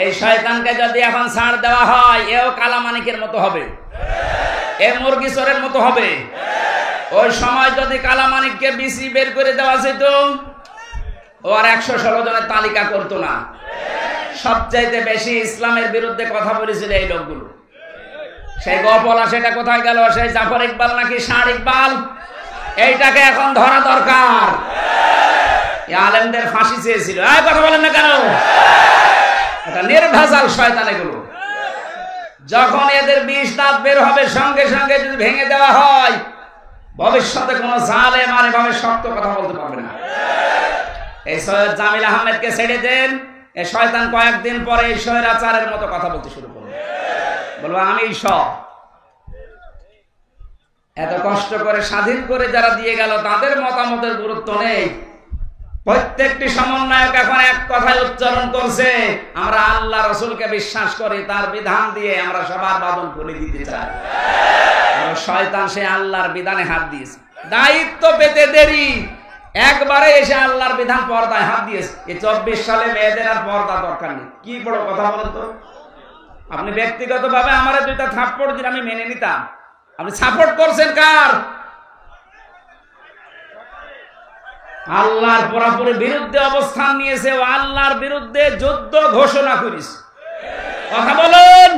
এই শয়তানকে যদি এখন ছাড় দেওয়া হয়, এও কালামানিকের মতো হবে, এ মুরগি চোরের মতো হবে। ওই সময় যদি কালামানিককে বিসি বের করে দেওয়া যেত, ও আর ১১৬ জনের তালিকা করতো না। সবচাইতে বেশি ইসলামের বিরুদ্ধে কথা বলেছিল এই লোকগুলো। সেই গপলা সেটা কোথায় গেল? সেই জাফর ইকবাল নাকি ষাঁড় ইকবাল? এইটাকে এখন ধরা দরকার। আলেমদের ফাঁসি চেয়েছিল। কথা বলেন না কেন? এটা নির্ভেজাল শয়তান এগুলো। যখন এদের ২০ দাঁত বের হবে, সঙ্গে সঙ্গে যদি ভেঙে দেওয়া হয়, ভবিষ্যতে কোন জালেম আর এভাবে শক্ত কথা বলতে পারবে না। এই সৈয়দ জামিল আহমেদকে ছেড়ে দেন, এই শয়তান কয়েকদিন পরে এই স্বৈরাচারের মতো কথা বলতে শুরু করবে, বলবো আমি সব। এত কষ্ট করে স্বাধীন করে যারা দিয়ে গেল, তাদের মতামতের গুরুত্ব নেই। প্রত্যেকটি সমন্বয়ক এখন এক কথায় উচ্চারণ করছে, আমরা আল্লাহ রসুলকে বিশ্বাস করি, তার বিধান দিয়ে আমরা সবার বাঁধন খুলে দিতে চাই। শয়তান সে আল্লাহর বিধানে হাত দিয়েছে, দায়িত্ব পেতে দেরি, একবারে এসে আল্লাহর বিধান পর্দায় হাত দিয়েছে। এই ২৪ সালে মেয়েদের আর পর্দা দরকার নেই। কি বড় কথা বলেন তো? আপনি ব্যক্তিগতভাবে আমার ২টা থাপ্পড় দিন, আমি মেনে নিতাম। আপনি সাপোর্ট করছেন কার? আল্লাহর পুরোপুরি বিরুদ্ধে অবস্থান নিয়েছে, ও আল্লাহর বিরুদ্ধে যুদ্ধ ঘোষণা করিস। কথা বলেন।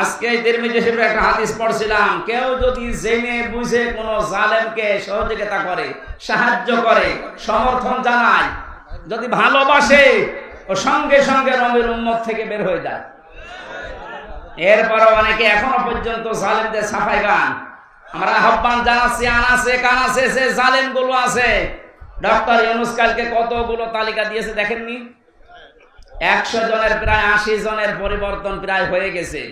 আজকে তিরমিজি শরীফের একটা হাদিস পড়ছিলাম, কেউ যদি জেনে বুঝে কোন জালেমকে সহযোগিতা করে, সাহায্য করে, সমর্থন জানায়, যদি ভালোবাসে, ও সঙ্গে সঙ্গে নবীর উম্মত থেকে বের হয়ে যায়। এরপর অনেকে এখনো পর্যন্ত জালেমদের সাফাই গান। আমরা আহ্বান জানাচ্ছি, আনাছে কানাছে সে জালেম গুলো আছে। ডক্টর ইউনূস কালকে কতগুলো তালিকা দিয়েছে দেখেননি? ১০০ জনের প্রায় ৮০ জনের পরিবর্তন প্রায় হয়ে গেছে।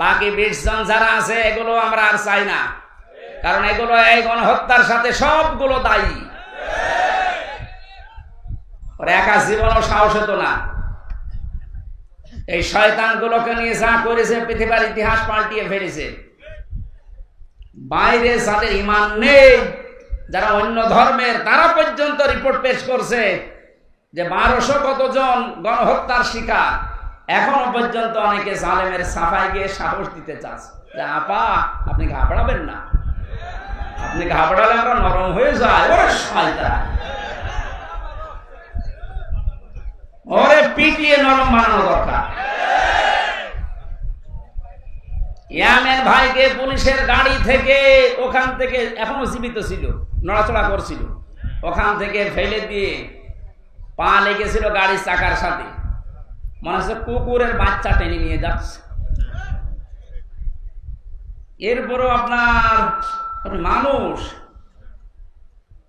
বাকি ২০ জন যারা আছে, এগুলো আমরা আর চাই না, কারণ এগুলো এই গণহত্যার সাথে সবগুলো দায়ী। ওর একা জীবনও সাহস হতো না। এই শয়তান গুলোকে নিয়ে যা করেছে, পৃথিবীর ইতিহাস পাল্টিয়ে ফেলেছে। বাইরে যাদের ঈমান নেই, যারা অন্য ধর্মের, তারা পর্যন্ত রিপোর্ট পেশ করছে যে ১২০০ কতজন গণহত্যার শিকার। এখনো পর্যন্ত অনেকে জালেমের সাফাই গিয়ে সাহস দিতে চাচ্ছে যে আপা আপনি ঘাবড়াবেন না, আপনি ঘাবড়ালে আমরা নরম হয়ে যায়। ওরে শয়তান, ওরে পিটিয়ে নরম বানানো দরকার। ইয়ামেন ভাইকে পুলিশের গাড়ি থেকে, ওখান থেকে, এখনো জীবিত ছিল, নড়াচড়া করছিল, ওখান থেকে ফেলে দিয়ে পা লেগেছিল গাড়ির চাকার সাথে, মনে হচ্ছে কুকুরের বাচ্চা টেনে নিয়ে যাচ্ছে। এরপরও আপনার মানুষ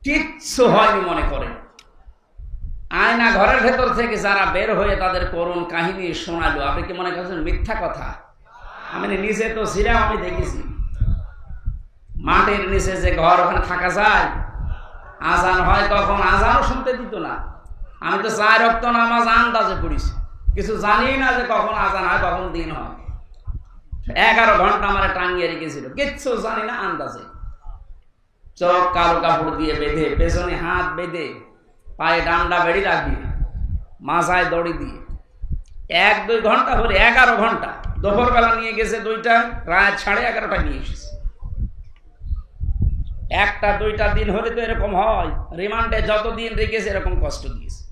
কিচ্ছু হয়নি মনে করে। আয়না ঘরের ভেতর থেকে যারা বের হয়ে তাদের করুণ কাহিনী শোনালো, আপনি কি মনে করছেন মিথ্যা কথা? আমি নিজে তো ছিলাম, আমি দেখেছি। মাটির নিচে যে ঘর, ওখানে থাকা যায়? আজান হয় কখন, আজানও শুনতে দিত না। আমি তো ৪ ওয়াক্ত নামাজ আন্দাজে পড়িছি, কিছু জানি না যে কখন আজান হয়, কখন দিন হয়। ১১ ঘন্টা আমার টাঙিয়ে রেখেছিল, কিচ্ছু জানি না, আন্দাজে। চোখ কালো কাপড় দিয়ে বেঁধে, পেছনে হাত বেঁধে, পায়ে ডান্ডা বেড়ি লাগিয়ে, মাথায় দড়ি দিয়ে ১-২ ঘন্টা হলে ১১ ঘন্টা। দুপুরবেলা নিয়ে গেছে ২টা, রাত 11:30 নিয়ে এসেছে। ১টা ২টা দিন হলে তো এরকম হয়। রিমান্ডে যতদিন রেখেছে এরকম কষ্ট দিয়েছে।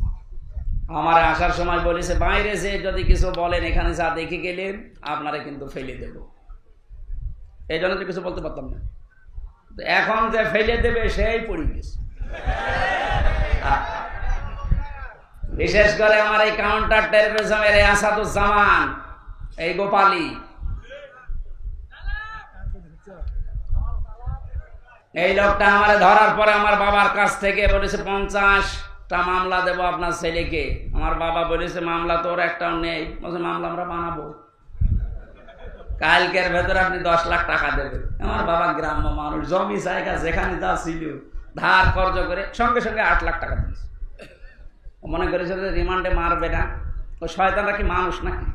আমার আসার সময় বলেছে বাইরে যে যদি কিছু বলেন এখানে যা দেখে গেলেন আপনারা কিন্তু ফেলে দেব, এই জন্য তো কিছু বলতে পারতাম না। এখন যে ফেলে দেবে সেই পড়ে গেছে। বিশেষ করে আমার এই কাউন্টার টেররিজমের আসাদুজ্জামান, এই গোপালী, এই লোকটা আমার ধরার পরে আমার বাবার কাছ থেকে বলেছে 50টা মামলা দেব আপনার ছেলেকে। আমার বাবা বলেছে মামলা তোর একটাও নেই। বলছে মামলা আমরা বানাবো, কালকের ভেতরে আপনি 10 লাখ টাকা দেবেন। আমার বাবা গ্রাম্য মানুষ, জমি জায়গা যেখানে যা ছিল ধার কর্জ করে সঙ্গে সঙ্গে 8 লাখ টাকা দিয়েছে। মনে করেছে যে রিমান্ডে মারবে না, ও শয়তানরা কি মানুষ নাকি?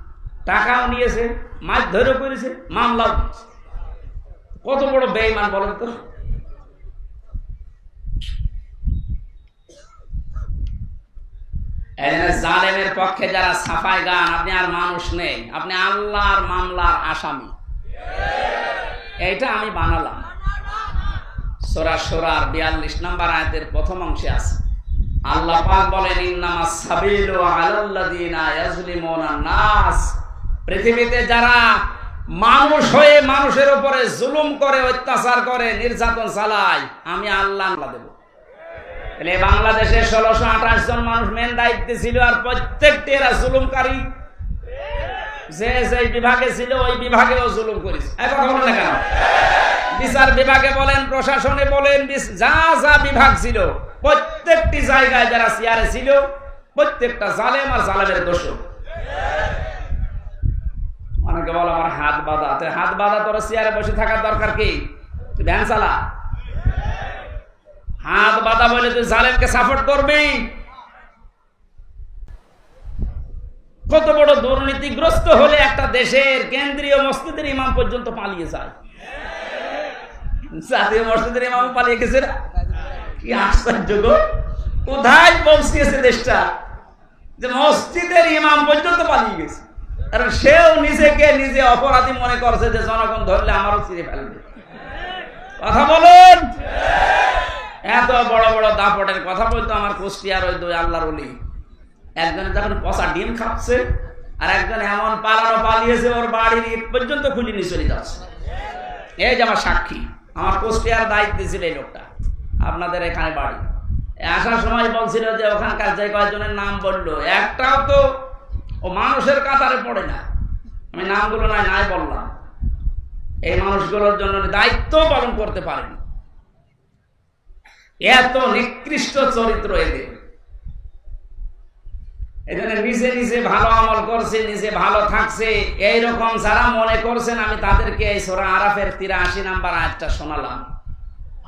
টাকাও নিয়েছে, মাছ ধরে করেছে, মামলাও দিয়েছে। কত বড় বেঈমান বলেন তো। জালেমের পক্ষে যারা সাফাই গান, আপনি আর মানুষ নেই, আপনি আল্লাহর মামলার আসামি। এইটা আমি বানালাম। সূরা শুরার 42 নম্বর আয়াতের প্রথম অংশে আছে আল্লাহ পাক বলেন ইন্নামাস সাবিলু আলাল্লাযিনা ইয়াজলিমুনান নাস। পৃথিবীতে যারা মানুষ হয়ে মানুষের উপরে জুলুম করে, অত্যাচার করে, নির্যাতন চালায়, আমি আল্লাহ দেব। বাংলাদেশে 1628 জন মানুষ মেন দায়িত্বে ছিল, আর প্রত্যেকটি এরা জুলুমকারী। যে যে বিভাগে ছিল ওই বিভাগেও জুলুম করেছে। এখন বলেন না কেন? বিচার বিভাগে বলেন, প্রশাসনে বলেন, যা যা বিভাগ ছিল প্রত্যেকটি জায়গায় যারা চেয়ারে ছিল প্রত্যেকটা জালেম আর জালেমের দোষক। অনেকে বলে আমার হাত বাঁধা। হাত বাঁধা তোর চেয়ারে বসে থাকার দরকার কি? ভ্যান চালা। হাত বাঁধা বলে তুই জালেমকে সাপোর্ট করবি? কত বড় দুর্নীতিগ্রস্ত হলে একটা দেশের কেন্দ্রীয় মসজিদের ইমাম পর্যন্ত পালিয়ে যায়। জাতীয় মসজিদের ইমাম পালিয়ে গেছে না? কি আশ্চর্য গো! কোথায় পৌঁছিয়েছে দেশটা যে মসজিদের ইমাম পর্যন্ত পালিয়ে গেছে। কারণ সেও নিজেকে নিজে অপরাধী মনে করছে যে জনগণ ধরলে আমারও ছিঁড়ে ফেলবে। কথা বলুন। এত বড় বড় দাপটের কথা বলতো আমার কুষ্টিয়ার ওই দুই আল্লাহর ওলি। একজন যখন পচা ডিম খাচ্ছে, আর একজন এমন পালানো পালিয়েছে ওর বাড়ির ইট পর্যন্ত খুলে নিয়ে চলে যাচ্ছে। এই যে আমার সাক্ষী, আমার কুষ্টিয়ার দায়িত্ব ছিল এই লোকটা, আপনাদের এখানে বাড়ি। আসার সময় বলছিল যে ওখানকার যে কয়েকজনের নাম বললো, একটাও তো ও মানুষের কাতারে পড়ে না। আমি নামগুলো নাই বললাম। এই মানুষগুলোর জন্য দায়িত্ব পালন করতে পারেনি। এত নিকৃষ্ট চরিত্র এদের। এখানে নিজে নিজে ভালো আমল করছে, নিজে ভালো থাকছে, এইরকম যারা মনে করছেন, আমি তাদেরকে এই সূরা আরাফের 83 নম্বর আয়াতটা শোনালাম।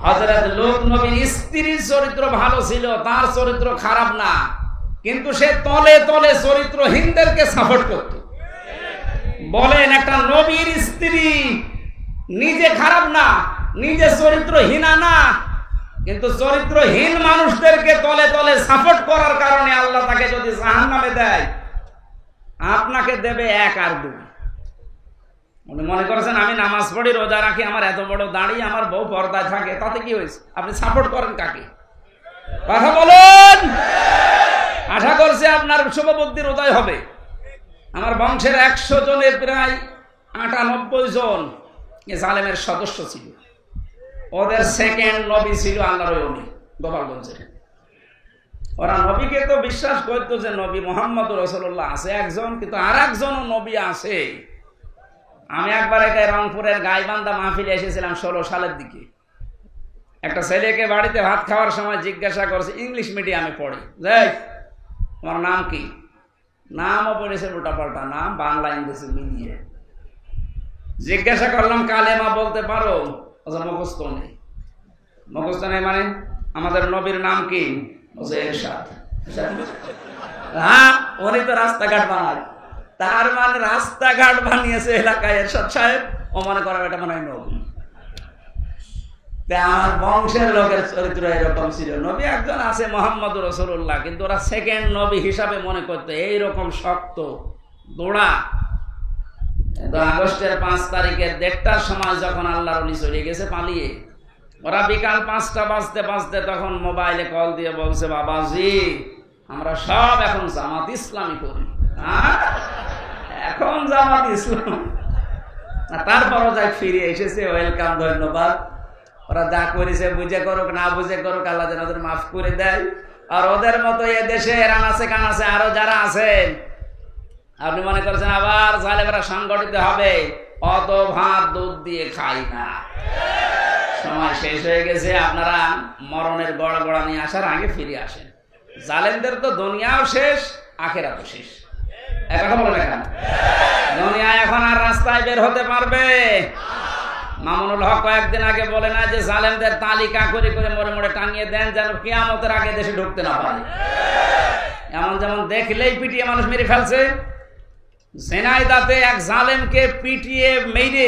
হযরত লূত নবীর স্ত্রীর চরিত্র ভালো ছিল, তার চরিত্র খারাপ না, কিন্তু সে তলে তলে চরিত্রহীনদেরকে সাপোর্ট করত। বলেন, একটা নবীর স্ত্রী নিজে খারাপ না, নিজে চরিত্রহীনা না, কিন্তু চরিত্রহীন মানুষদেরকে তলে তলে সাপোর্ট করার কারণে আল্লাহ তাকে যদি জাহান্নামে দেয়, আপনাকে দেবে 1 আর 2। উনি মনে করেছেন আমি নামাজ পড়ি, রোজা রাখি, আমার এত বড় দাড়ি, আমার বউ পর্দায় থাকে, তাতে কি হয়েছে? আপনি সাপোর্ট করেন কাকে? কথা বলুন। আশা করছি আপনার শুভবুদ্ধির উদয় হবে। আমার বংশের 100 জনের প্রায় 98 জন জালেমের সদস্য ছিল। ওদের সেকেন্ড নবী ছিল আল্লাহর ওলি গোপালগঞ্জের। ওরা নবীকে তো বিশ্বাস করতো যে নবী মুহাম্মদ রাসূলুল্লাহ আছে একজন, কিন্তু আর একজনও নবী আছে। আমি একবার একে রংপুরের গাইবান্ধা মাহফিলে এসেছিলাম 16 সালের দিকে। একটা ছেলেকে বাড়িতে ভাত খাওয়ার সময় জিজ্ঞাসা করছে, ইংলিশ মিডিয়ামে পড়ে, যাই তোমার নাম কি? নামও পড়েছে উল্টাপাল্টা নাম, বাংলা ইংরেজি মিলিয়ে। জিজ্ঞাসা করলাম কালেমা বলতে পারো? মুখস্থ নেই। মুখস্থ নেই মানে আমাদের নবীর নাম কি? এরশাদ। হ্যাঁ, উনি তো রাস্তাঘাট বানায়। তার মানে রাস্তাঘাট বানিয়েছে এলাকায় এরশাদ সাহেব, ও মনে করা এটা মনে হয় নবী। আমার বংশের লোকের চরিত্র এরকম ছিল। নবী একজন আছে মুহাম্মদ রাসূলুল্লাহ, কিন্তু ওরা সেকেন্ড নবী হিসাবে মনে করতো। এইরকম শক্ত দোড়া। আগস্টের 5 তারিখের 1টার সময় যখন আল্লাহর ওলি চলে গেছে পালিয়ে, ওরা বিকাল 5টা বাজতে বাজতে তখন মোবাইলে কল দিয়ে বলছে, বাবাজি আমরা সব এখন জামাত ইসলামী করি, এখন জামাত ইসলাম। তারপরও যাক ফিরে এসেছে, ওয়েলকাম, ধন্যবাদ। ওরা যা করেছে বুঝে করুক না বুঝে করুক, আল্লাহ যেন ওদের মাফ করে দেয়। আর ওদের মতো এ দেশে রানাসে কানাসে আরো যারা আছেন, আপনি মনে করছেন আবার জালেমরা সংগঠিত হবে, অত ভাত দুধ দিয়ে খাই না। সময় শেষ হয়ে গেছে, আপনারা মরণের গড়গড়া নিয়ে আসার আগে ফিরে আসেন। জালেমদের তো দুনিয়াও শেষ, আখেরাতও শেষ। কথা বলে কেন? দুনিয়া এখন আর রাস্তায় বের হতে পারবে? মামুনুল হক কয়েকদিন আগে বলে না যে জালেমদের তালিকা করে করে মোড়ে মোড়ে টাঙিয়ে দেন, যেন কিয়ামতের আগে দেশে ঢুকতে না পারে। এমন যেমন দেখলেই পিটিয়ে মানুষ মেরে ফেলছে। ঝিনাইদহে এক জালেমকে পিটিয়ে মেরে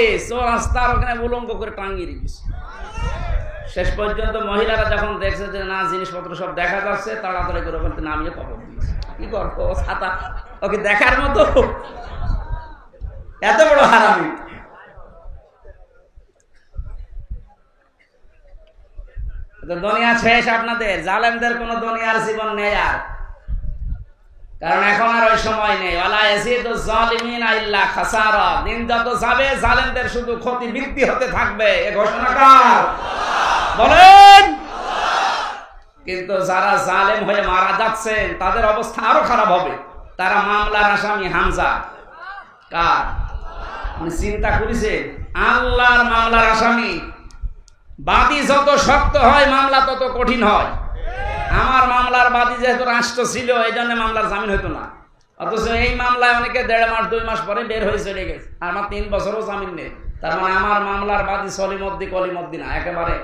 রাস্তার ওখানে উলঙ্গ করে টাঙিয়ে রেখেছে। শেষ পর্যন্ত মহিলারা যখন দেখছে যে না জিনিসপত্র সব দেখা যাচ্ছে, তাড়াতাড়ি করে ওখানে নামিয়ে কবর দিয়েছে। কি করবো, ছাতা ওকে দেখার মতো? এত বড় হারামি। দুনিয়া শেষ আপনাদের, জালেমদের কোন দুনিয়ার জীবন নেই আর। কারণ এখন আর ওই সময় নেই। ওয়ালা ইয়াজিদু যালিমিনা ইল্লা খাসারা। দিন যত যাবে জালেমদের শুধু ক্ষতি বৃদ্ধি হতে থাকবে। এ ঘোষণা কার? বলেন। কিন্তু যারা জালেম হয়ে মারা যাচ্ছেন তাদের অবস্থা আরো খারাপ হবে। তারা মামলার আসামি হামজা। কার? আপনি চিন্তা করেছেন? আল্লাহর মামলার আসামি। বাদী যত শক্ত হয় মামলা তত কঠিন হয়। আমার মামলার বাদী যেহেতু রাষ্ট্র ছিল, এই জন্য মামলার জামিন হইতো না। অথচ এই মামলায় অনেকে 1.5 মাস 2 মাস পরে বের হয়ে চলে গেছে। আমার 3 বছরও জামিন নেই। তার মানে আমার মামলার বাদী সলিমদ্দি কলিমদ্দি না, একেবারে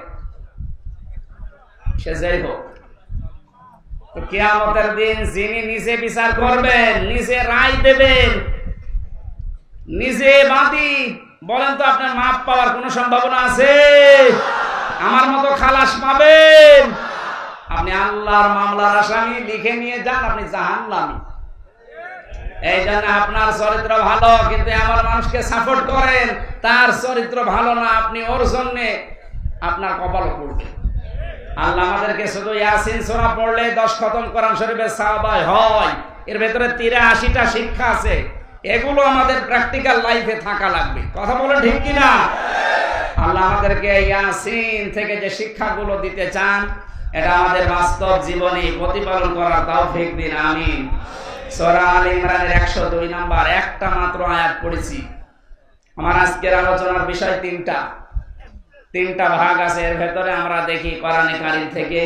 সে যাই হোক। কিয়ামতের দিন যিনি নিজে বিচার করবেন, নিজে রায় দেবেন, নিজে বাদী, বলেন তো আপনার মাপ পাওয়ার কোনো সম্ভাবনা আছে? আমার মতো খালাস পাবেন? আপনি আল্লাহর মামলার আসামি, লিখে নিয়ে যান আপনি জাহান্নামী। এই জন্য আপনার চরিত্র ভালো, কিন্তু আমার মানুষকে সাপোর্ট করেন, তার চরিত্র ভালো না, আপনি ওর জন্য আপনার কপালও পড়বে। আল্লাহ আমাদেরকে শুধু ইয়াসিন সূরা পড়লে 10 খতম কোরআন শরীফের সওয়াব হয়। এর ভেতরে 83টা শিক্ষা আছে। এগুলো আমাদের প্র্যাকটিক্যাল লাইফে থাকা লাগবে। কথা বলেন ঠিক কিনা? আল্লাহ আমাদেরকে ইয়াসিন থেকে যে শিক্ষাগুলো দিতে চান, এটা আমাদের বাস্তব জীবনে প্রতিপালন করার তৌফিক দিন, আমিন। সূরা আলে ইমরানের 102 নম্বর একটা মাত্র আয়াত পড়েছি। আমার আজকের আলোচনার বিষয় তিনটা ভাগ আছে। এর ভেতরে আমরা দেখি কোরআনে কারীম থেকে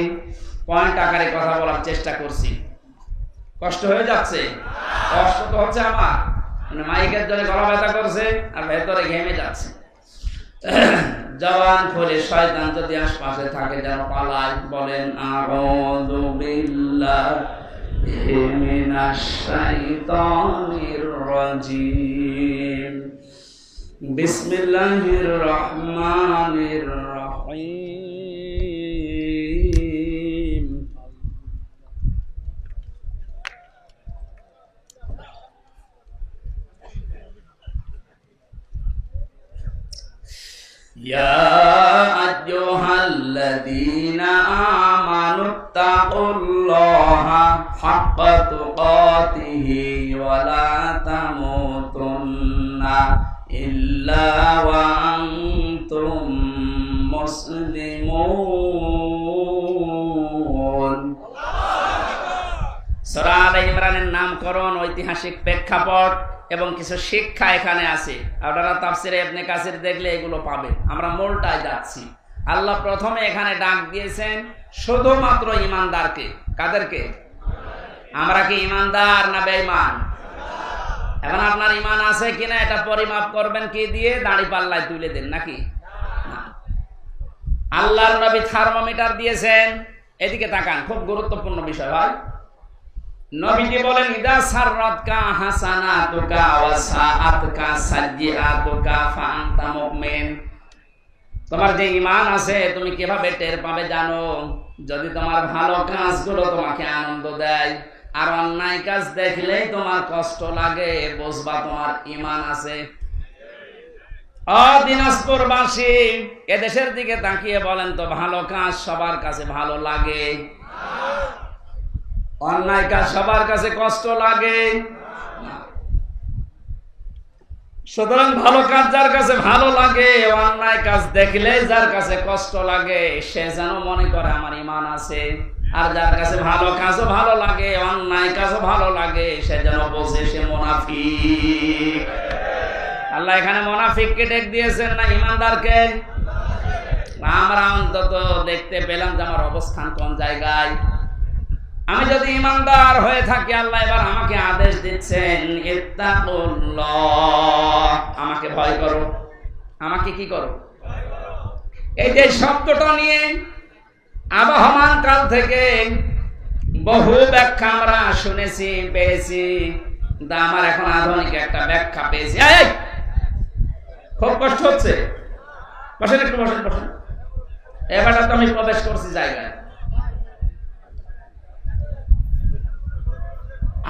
পয়েন্ট আকারে কথা বলার চেষ্টা করছি। কষ্ট হয়ে যাচ্ছে? কষ্ট তো হচ্ছে আমার, মানে মাইকের জন্য গলা ব্যথা করছে আর ভেতরে ঘেমে যাচ্ছে। জবান খুলে শয়তান যদি আশপাশে থাকে যেন পালায়। বলেন আউযু বিল্লাহি মিনাশ শাইতানির রাজিম। বিসমিল্লাহির রহমানির রহিম। ইয়া আইয়ুহাল্লাযীনা আমানুত্তাকুল্লাহা হাক্কা তুকাতিহি ওয়া লা তামুতুন্না ইল্লা ওয়া আনতুম মুসলিমুন। সূরা আলে ইমরানের নামকরণ, ঐতিহাসিক প্রেক্ষাপট এবং কিছু শিক্ষা এখানে আছে। আপনারা তাফসিরে ইবনে কাসির দেখলে এগুলো পাবেন। আমরা মূলটায় যাচ্ছি। আল্লাহ প্রথমে এখানে ডাক দিয়েছেন শুধুমাত্র ঈমানদারকে। কাদেরকে? আমরা কি ঈমানদার না বেঈমান? এখন আপনার ঈমান আছে কিনা এটা পরিমাপ করবেন কি দিয়ে? দাড়ি পাল্লায় তুলে দেন নাকি? আল্লাহর নবী থার্মোমিটার দিয়েছেন। এদিকে তাকান, খুব গুরুত্বপূর্ণ বিষয় ভাই। নবীজি বলেন ইদা সাররাতকা হাসানাতুকা ওয়া সাআতকা সাইয়্যাতুকা ফাআনতা মুমিন। তোমার যে ঈমান আছে তুমি কিভাবে টের পাবে জানো? যদি তোমার ভালো কাজগুলো তোমাকে আনন্দ দেয়, আর অন্যায় কাজ দেখলেই তোমার কষ্ট লাগে, বুঝবা তোমার ঈমান আছে। ও দিনাজপুরবাসী, এদেশের দিকে তাকিয়ে বলেন তো, ভালো কাজ সবার কাছে ভালো লাগে? অন্যায় কাজ সবার কাছে কষ্ট লাগে, সুতরাং ভালো কাজ যার কাছে ভালো লাগে, অন্যায় কাজ দেখলে যার কাছে কষ্ট লাগে, সে যেন মনে করে আমার ঈমান আছে। আর যার কাছে ভালো কাজও ভালো লাগে, অন্যায় কাজও ভালো লাগে, সে যেন বোঝে সে মুনাফিক। আল্লাহ এখানে মুনাফিককে ডেক দিয়েছেন না ঈমানদারকে? আমরা অন্তত দেখতে পেলাম যে আমার অবস্থান কোন জায়গায়। আমি যদি ঈমানদার হয়ে থাকি, আল্লাহ এবার আমাকে আদেশ দিচ্ছেন, ইত্তাকুল্লাহ, আমাকে ভয় করো। আমাকে কি করো? এই যে শব্দটা নিয়ে আবহমান কাল থেকে বহু ব্যাখ্যা আমরা শুনেছি, পেয়েছি, কিন্তু আমার এখন আধুনিক একটা ব্যাখ্যা পেয়েছি। খুব কষ্ট হচ্ছে, বসেন একটু, বসেন বসেন। এবার তো আমি প্রবেশ করছি জায়গায়।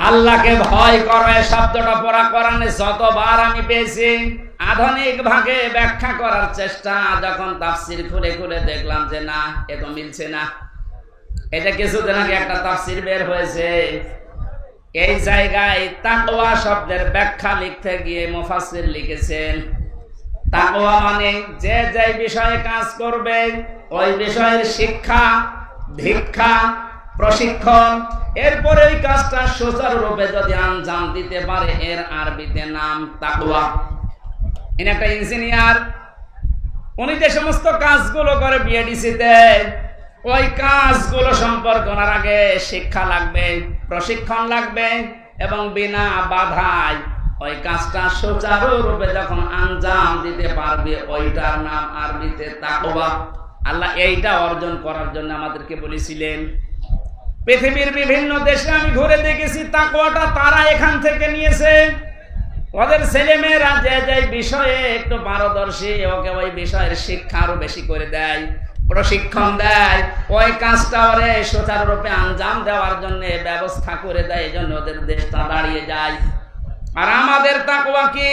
আল্লাহকে ভয় করে শব্দটা পড়া কোরআনে যতবার আমি পেয়েছি, আধুনিক ভাগে ব্যাখ্যা করার চেষ্টা, যখন তাফসির খুলে খুলে দেখলাম যে না, এ তো মিলছে না। এটা কিছুদিন আগে একটা তাফসির বের হয়েছে, এই জায়গায় তাকওয়া শব্দের ব্যাখ্যা লিখতে গিয়ে মুফাসসির লিখেছেন, তাকওয়া মানে যে যে বিষয়ে কাজ করবে ওই বিষয়ের শিক্ষা, দীক্ষা, প্রশিক্ষণ, এরপরে ওই কাজটা সুচারুরূপে যদি আঞ্জাম দিতে পারে, এর আরবিতে নাম তাকওয়া। ইনি একটা ইঞ্জিনিয়ার, উনি যে সমস্ত কাজগুলো করে বিএডিসিতে, ওই কাজগুলো সম্পর্কে ওনার আগে শিক্ষা লাগবে, প্রশিক্ষণ লাগবে, এবং বিনা বাধায় ওই কাজটা সুচারুরূপে যখন আঞ্জাম দিতে পারবে, ওইটার নাম আরবিতে তাকওয়া। আল্লাহ এইটা অর্জন করার জন্য আমাদেরকে বলেছিলেন। পৃথিবীর বিভিন্ন দেশে আমি ঘুরে দেখেছি, তাকওয়াটা তারা এখান থেকে নিয়েছে। ওদের ছেলে মেয়েরা যে যে বিষয়ে একটু পারদর্শী, ওকে ওই বিষয়ের শিক্ষা আরো বেশি করে দেয়, প্রশিক্ষণ দেয়, ওই কাজটা ওরে সুচারুরূপে আঞ্জাম দেওয়ার জন্য ব্যবস্থা করে দেয়। এই জন্য ওদের দেশটা দাঁড়িয়ে যায়। আর আমাদের তাকওয়া কি?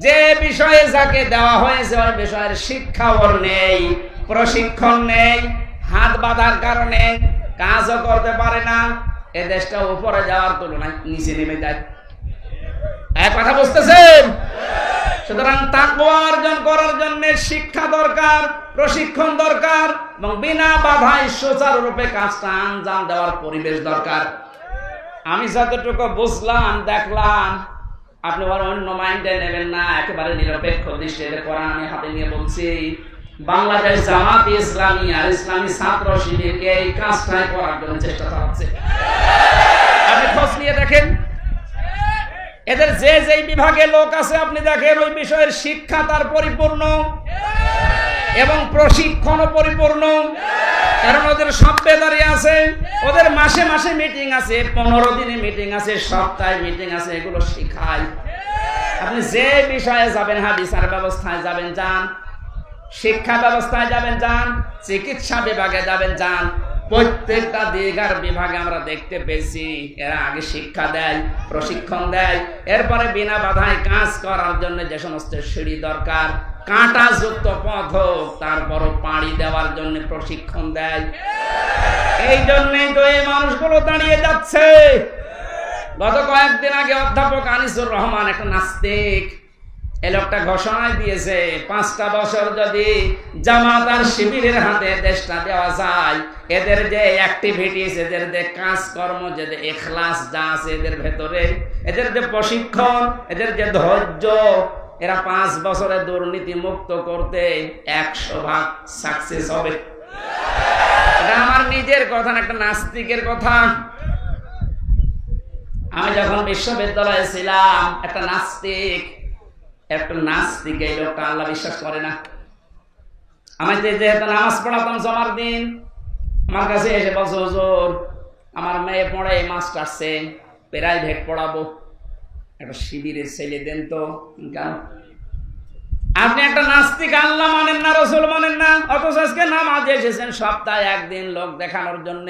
যে বিষয়ে যাকে দেওয়া হয়েছে ওই বিষয়ের শিক্ষা ওর নেই, প্রশিক্ষণ নেই, হাত বাঁধার কারণে কাজও করতে পারে না, এ দেশটা উপরে যাওয়ার তুলনায় নিচে নেমে যায়। এক কথা বুঝতেছেন? সুতরাং তাকওয়া অর্জন করার জন্য শিক্ষা দরকার, প্রশিক্ষণ দরকার, এবং বিনা বাধায় সুচারুরূপে কাজটা আঞ্জাম দেওয়ার পরিবেশ দরকার। আমি যতটুকু বুঝলাম, দেখলাম, আপনি আবার অন্য মাইন্ডে নেবেন না, একেবারে নিরপেক্ষ দৃষ্টিতে কোরআন আমি হাতে নিয়ে বলছি। বাংলাদেশ জামাত ইসলামী আর ইসলামী ছাত্র শিবিরকে এই কাজটাই করার জন্য চেষ্টা চালাচ্ছে। আপনি খোঁজ নিয়ে দেখেন, এদের যে যেই বিভাগে লোক আছে, আপনি দেখেন ওই বিষয়ের শিক্ষা তার পরিপূর্ণ এবং প্রশিক্ষণ পরিপূর্ণ। কারণ ওদের সভ্যতারি আছে, ওদের মাসে মাসে মিটিং আছে, 15 দিনে মিটিং আছে, সপ্তাহে মিটিং আছে, এগুলো শিখায়। আপনি যে বিষয়ে যাবেন, হ্যাঁ, বিচার ব্যবস্থায় যাবেন, যান, শিক্ষা ব্যবস্থায় যাবেন, যান, চিকিৎসা বিভাগে যাবেন, যান, প্রত্যেকটা দিগার বিভাগে আমরা দেখতে পেয়েছি এরা আগে শিক্ষা দেয়, প্রশিক্ষণ দেয়, এরপরে বিনা বাধায় কাজ করার জন্য যে সমস্ত সিঁড়ি দরকার, কাঁটাযুক্ত পথ, তারপরও পাড়ি দেওয়ার জন্য প্রশিক্ষণ দেয়। এই জন্যই তো এই মানুষগুলো দাঁড়িয়ে যাচ্ছে। গত কয়েকদিন আগে অধ্যাপক আনিসুর রহমান, একটা নাস্তিক, এই লোকটা ঘোষণা দিয়েছে 5টা বছর যদি জামাত আর শিবিরের হাতে দেশটা দেওয়া যায়, এদের যে অ্যাক্টিভিটিস, এদের যে কাজকর্ম, যে ইখলাস যা আছে এদের ভেতরে, এদের যে প্রশিক্ষণ, এদের যে ধৈর্য, এরা 5 বছরে দুর্নীতি মুক্ত করতে 100% সাকসেস হবে। এটা আমার নিজের কথা না, একটা নাস্তিকের কথা। আমি যখন বিশ্ববিদ্যালয়ে ছিলাম, একটা নাস্তিক এই লোকটা আল্লাহ বিশ্বাস করে না। আমি যেহেতু নামাজ পড়াতাম জমার দিন, আমার কাছে এসে বলছে, হুজুর, আমার মেয়ে পড়ে মাস্টার্সে, প্রাইভেট পড়াবো, একটা শিবিরের ছেলে দেন তো। কেন? আপনি একটা নাস্তিক, আল্লাহ মানেন না, রসুল মানেন না, অথচ আজকে নামাজে এসেছেন সপ্তাহে একদিন লোক দেখানোর জন্য,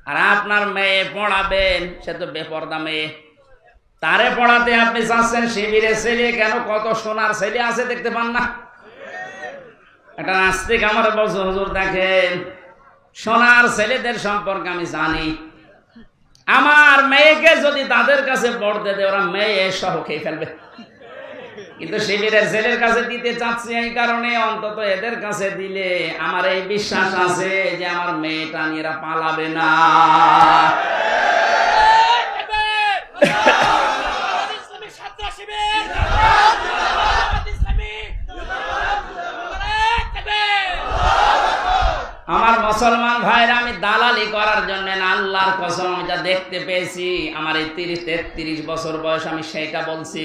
আর আপনার মেয়ে পড়াবেন, সে তো বেপরদা মেয়ে, তারে পড়াতে আপনি চাচ্ছেন শিবিরের ছেলে। কেন? কত সোনার ছেলে আছে, দেখতে পান না? একটা নাস্তিক আমার বলছে, হুজুর দেখেন, সোনার ছেলেদের সম্পর্কে আমি জানি, আমার মেয়েকে যদি তাদের কাছে পড়তে দেয় ওরা মেয়ে সহ খেয়ে ফেলবে, কিন্তু শিবিরের ছেলের কাছে দিতে চাচ্ছি এই কারণে অন্তত এদের কাছে দিলে আমার এই বিশ্বাস আছে যে আমার মেয়েটা নিয়ে এরা পালাবে না। আমার মুসলমান ভাইরা, আমি দালালি করার জন্য না, আল্লাহর কসম আমি যা দেখতে পেয়েছি আমার এই 30-33 বছর বয়স আমি সেইটা বলছি।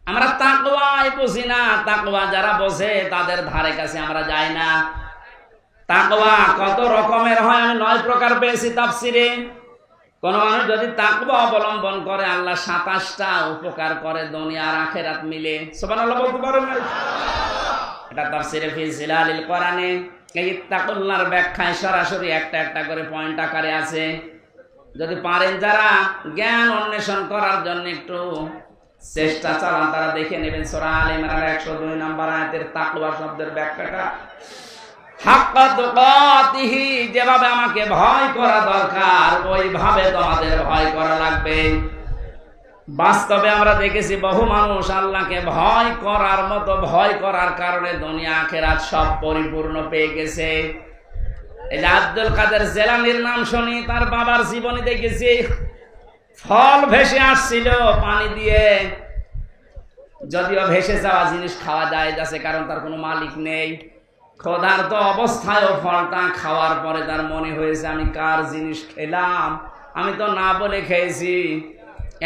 আমরা তাকওয়াই বুঝি না, তাকওয়া যারা বোঝে তাদের ধারে কাছে আমরা যাই না। তাকওয়া কত রকমের হয় আমি 9 প্রকার পেয়েছি তাফসিরে। কোন মানুষ যদি তাকওয়া অবলম্বন করে আল্লাহ 27টা উপকার করে দুনিয়া আর আখিরাত মিলে। সুবহানাল্লাহ বলতে পারেন না? এটা তাফসিরে ফি জিলালিল কোরআনে এই তাকওয়ার ব্যাখ্যায় সরাসরি একটা একটা করে পয়েন্ট আকারে আছে। যদি পারেন যারা জ্ঞান অন্বেষণ করার জন্য একটু চেষ্টা চালান তারা দেখে নেবেন সূরা আলে ইমরান 102 নম্বর আয়াতের তাকওয়া শব্দের ব্যাখ্যাটা। হাক্কা তুকাতিহি, যেভাবে আমাকে ভয় করা দরকার ওইভাবে তোমাদের ভয় করা লাগবে। বাস্তবে আমরা দেখেছি বহু মানুষ আল্লাহকে ভয় করার মতো ভয় করার কারণে দুনিয়া আখিরাত সব পরিপূর্ণ পেয়ে গেছে। এই যে আব্দুল কাদের জেলানির নাম শুনি, তার বাবার জীবনী দেখেছি। ফল ভেসে আসছিল পানি দিয়ে, যদিও ভেসে যাওয়া জিনিস খাওয়া যায় যাচ্ছে কারণ তার কোনো মালিক নেই। ক্ষুধার্ত অবস্থায়ও ফলটা খাওয়ার পরে তার মনে হয়েছে আমি কার জিনিস খেলাম, আমি তো না বলে খেয়েছি।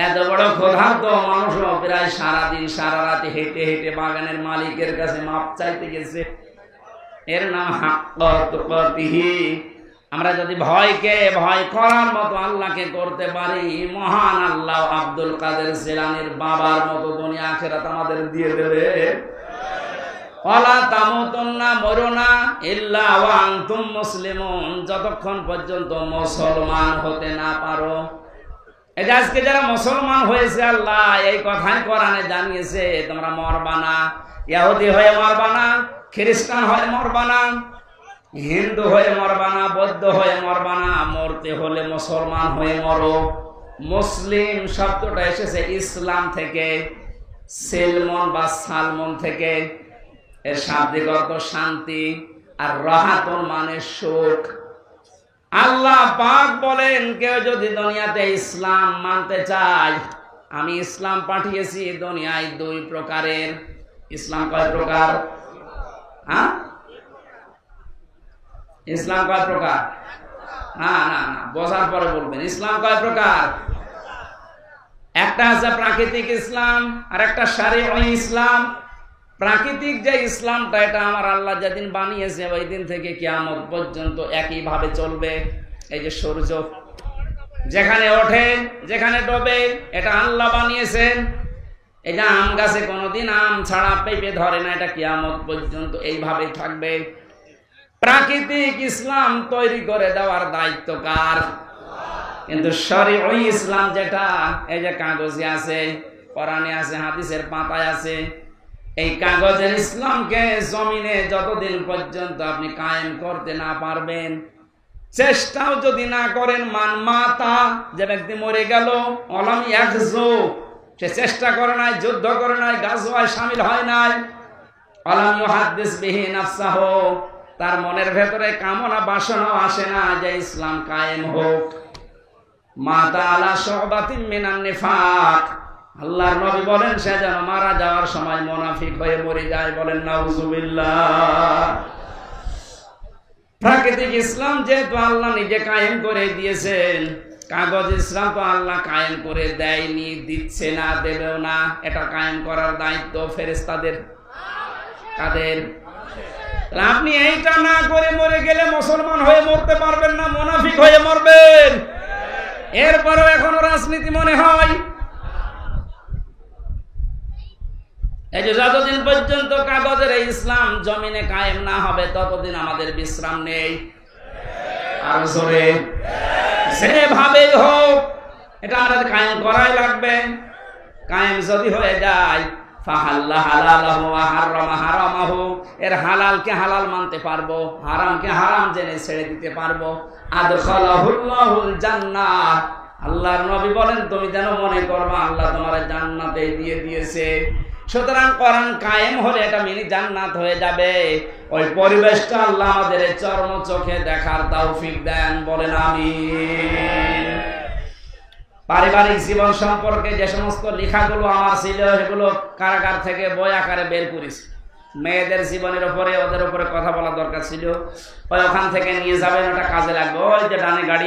এত বড় ক্ষুধার্ত মানুষও প্রায় সারাদিন সারা রাতে হেঁটে হেঁটে বাগানের মালিকের কাছে মাপ চাইতে গেছে। এর নাম হাক্কা তুকাতিহি। আমরা যদি ভয়কে ভয় করার মতো আল্লাহকে করতে পারি, মহান আল্লাহ আব্দুল কাদের জিলানীর বাবার মতো দুনিয়া আখিরাত আমাদের দিয়ে দেবে। ওয়ালা তামুতুন্না, মরো না, ইল্লা ওয়া আনতুম মুসলিমুন, যতক্ষণ পর্যন্ত মুসলমান হতে না পারো। এই যে আজকে যারা মুসলমান হয়েছে আল্লাহ এই কথাই কোরআনে জানিয়েছে, তোমরা মরবা না, ইহুদি হয়ে মরবা না, খ্রিস্টান হয়ে মরবা না, হিন্দু হয়ে মরবা না, বৌদ্ধ হয়ে মরবা না, মরতে হলে মুসলমান হয়ে মরো। মুসলিম শব্দটা এসেছে ইসলাম থেকে, সেলমন বা সালমন থেকে। এর শাব্দিক অর্থ শান্তি, আর রাহাতুন মানে সুখ। আল্লাহ পাক বলেন কেউ যদি দুনিয়াতে ইসলাম মানতে চায়, আমি ইসলাম পাঠিয়েছি দুনিয়ায় 2 প্রকারের। ইসলাম কয় প্রকার? হ্যাঁ, ইসলাম কয় প্রকার? না না না, বোঝার পরে বলবেন। ইসলাম কয় প্রকার? একটা আছে প্রাকৃতিক ইসলাম আর একটা শারঈ ইসলাম। প্রাকৃতিক যে ইসলামটা এটা আমার আল্লাহ যেদিন বানিয়েছে ওই দিন থেকে কিয়ামত পর্যন্ত একইভাবে চলবে। এই যে সূর্য যেখানে ওঠে যেখানে ডোবে এটা আল্লাহ বানিয়েছেন। এই যে আম গাছে কোনোদিন আম ছাড়া পেঁপে ধরে না, এটা কিয়ামত পর্যন্ত এইভাবে থাকবে। প্রাকৃতিক ইসলাম তৈরি করে দেওয়ার দায়িত্ব কার? কিন্তু শরঈ ইসলাম যেটা এই যে কাগজে আছে, কোরআনে আছে, হাদিসের পাতায় আছে, এই কাগজের ইসলামকে জমিনে যতদিন পর্যন্ত আপনি কায়েম করতে না পারবেন, চেষ্টাও যদি না করেন, মান মাতা, যে ব্যক্তি মরে গেল, অলাম ইয়াগজু, সে চেষ্টা করে নাই, যুদ্ধ করে নাই, গাজওয়ায় শামিল হয় নাই, অলাম ইউহাদ্দিস বিহি নাফসাহু, তার মনের ভেতরে কামনা বাসনাও আসে না যে ইসলাম কায়েম হোক। মাতা আলা শুবাতিন মিনান নিফাক, আল্লাহর নবী বলেন সে যেন মারা যাওয়ার সময় মুনাফিক হয়ে মরে যায়। বলেন নাউজুবিল্লাহ। প্রাকৃতিক ইসলাম যেহেতু আল্লাহ নিজে কায়েম করে দিয়েছেন, কাগজ ইসলাম তো আল্লাহ কায়েম করে দেয়নি, দিচ্ছে না, দেবেও না। এটা কায়েম করার দায়িত্ব ফেরেশতাদের। কাদের? আপনি এইটা না করে মরে গেলে মুসলমান হয়ে মরতে পারবেন না, মুনাফিক হয়ে মরবেন। এরপরও এখনো রাজনীতি মনে হয়। এই যে যতদিন পর্যন্ত কাগজের এই ইসলাম জমিনে কায়েম না হবে ততদিন আমাদের বিশ্রাম নেই। আর জোরে যেভাবে হোক এটা আমাদের কায়েম করাই লাগবে। কায়েম যদি হয়ে যায় ফাহাল্লা হালালাহু ওয়া হারামা হারামাহু, এর হালালকে হালাল মানতে পারবো, হারামকে হারাম জেনে ছেড়ে দিতে পারবো। আদখালাহুল্লাহুল জান্নাহ, আল্লাহর নবী বলেন তুমি যেন মনে করবা আল্লাহ তোমার জান্নাতে দিয়ে দিয়েছে। সুতরাং কোরআন কায়েম হলে এটা মিনি জান্নাত হয়ে যাবে। ওই পরিবেশটা আল্লাহ আমাদের চরম চোখে দেখার তৌফিক দেন, বলেন আমিন। পারিবারিক জীবন সম্পর্কে যে সমস্ত লেখাগুলো আমার ছিল সেগুলো কারাগার থেকে বই আকারে বের করেছি। মেয়েদের জীবনের উপরে ওদের উপরে কথা বলা দরকার ছিল, ওই ওখান থেকে নিয়ে যাবেন, ওটা কাজে লাগবে। ওই যে ডানে গাড়ি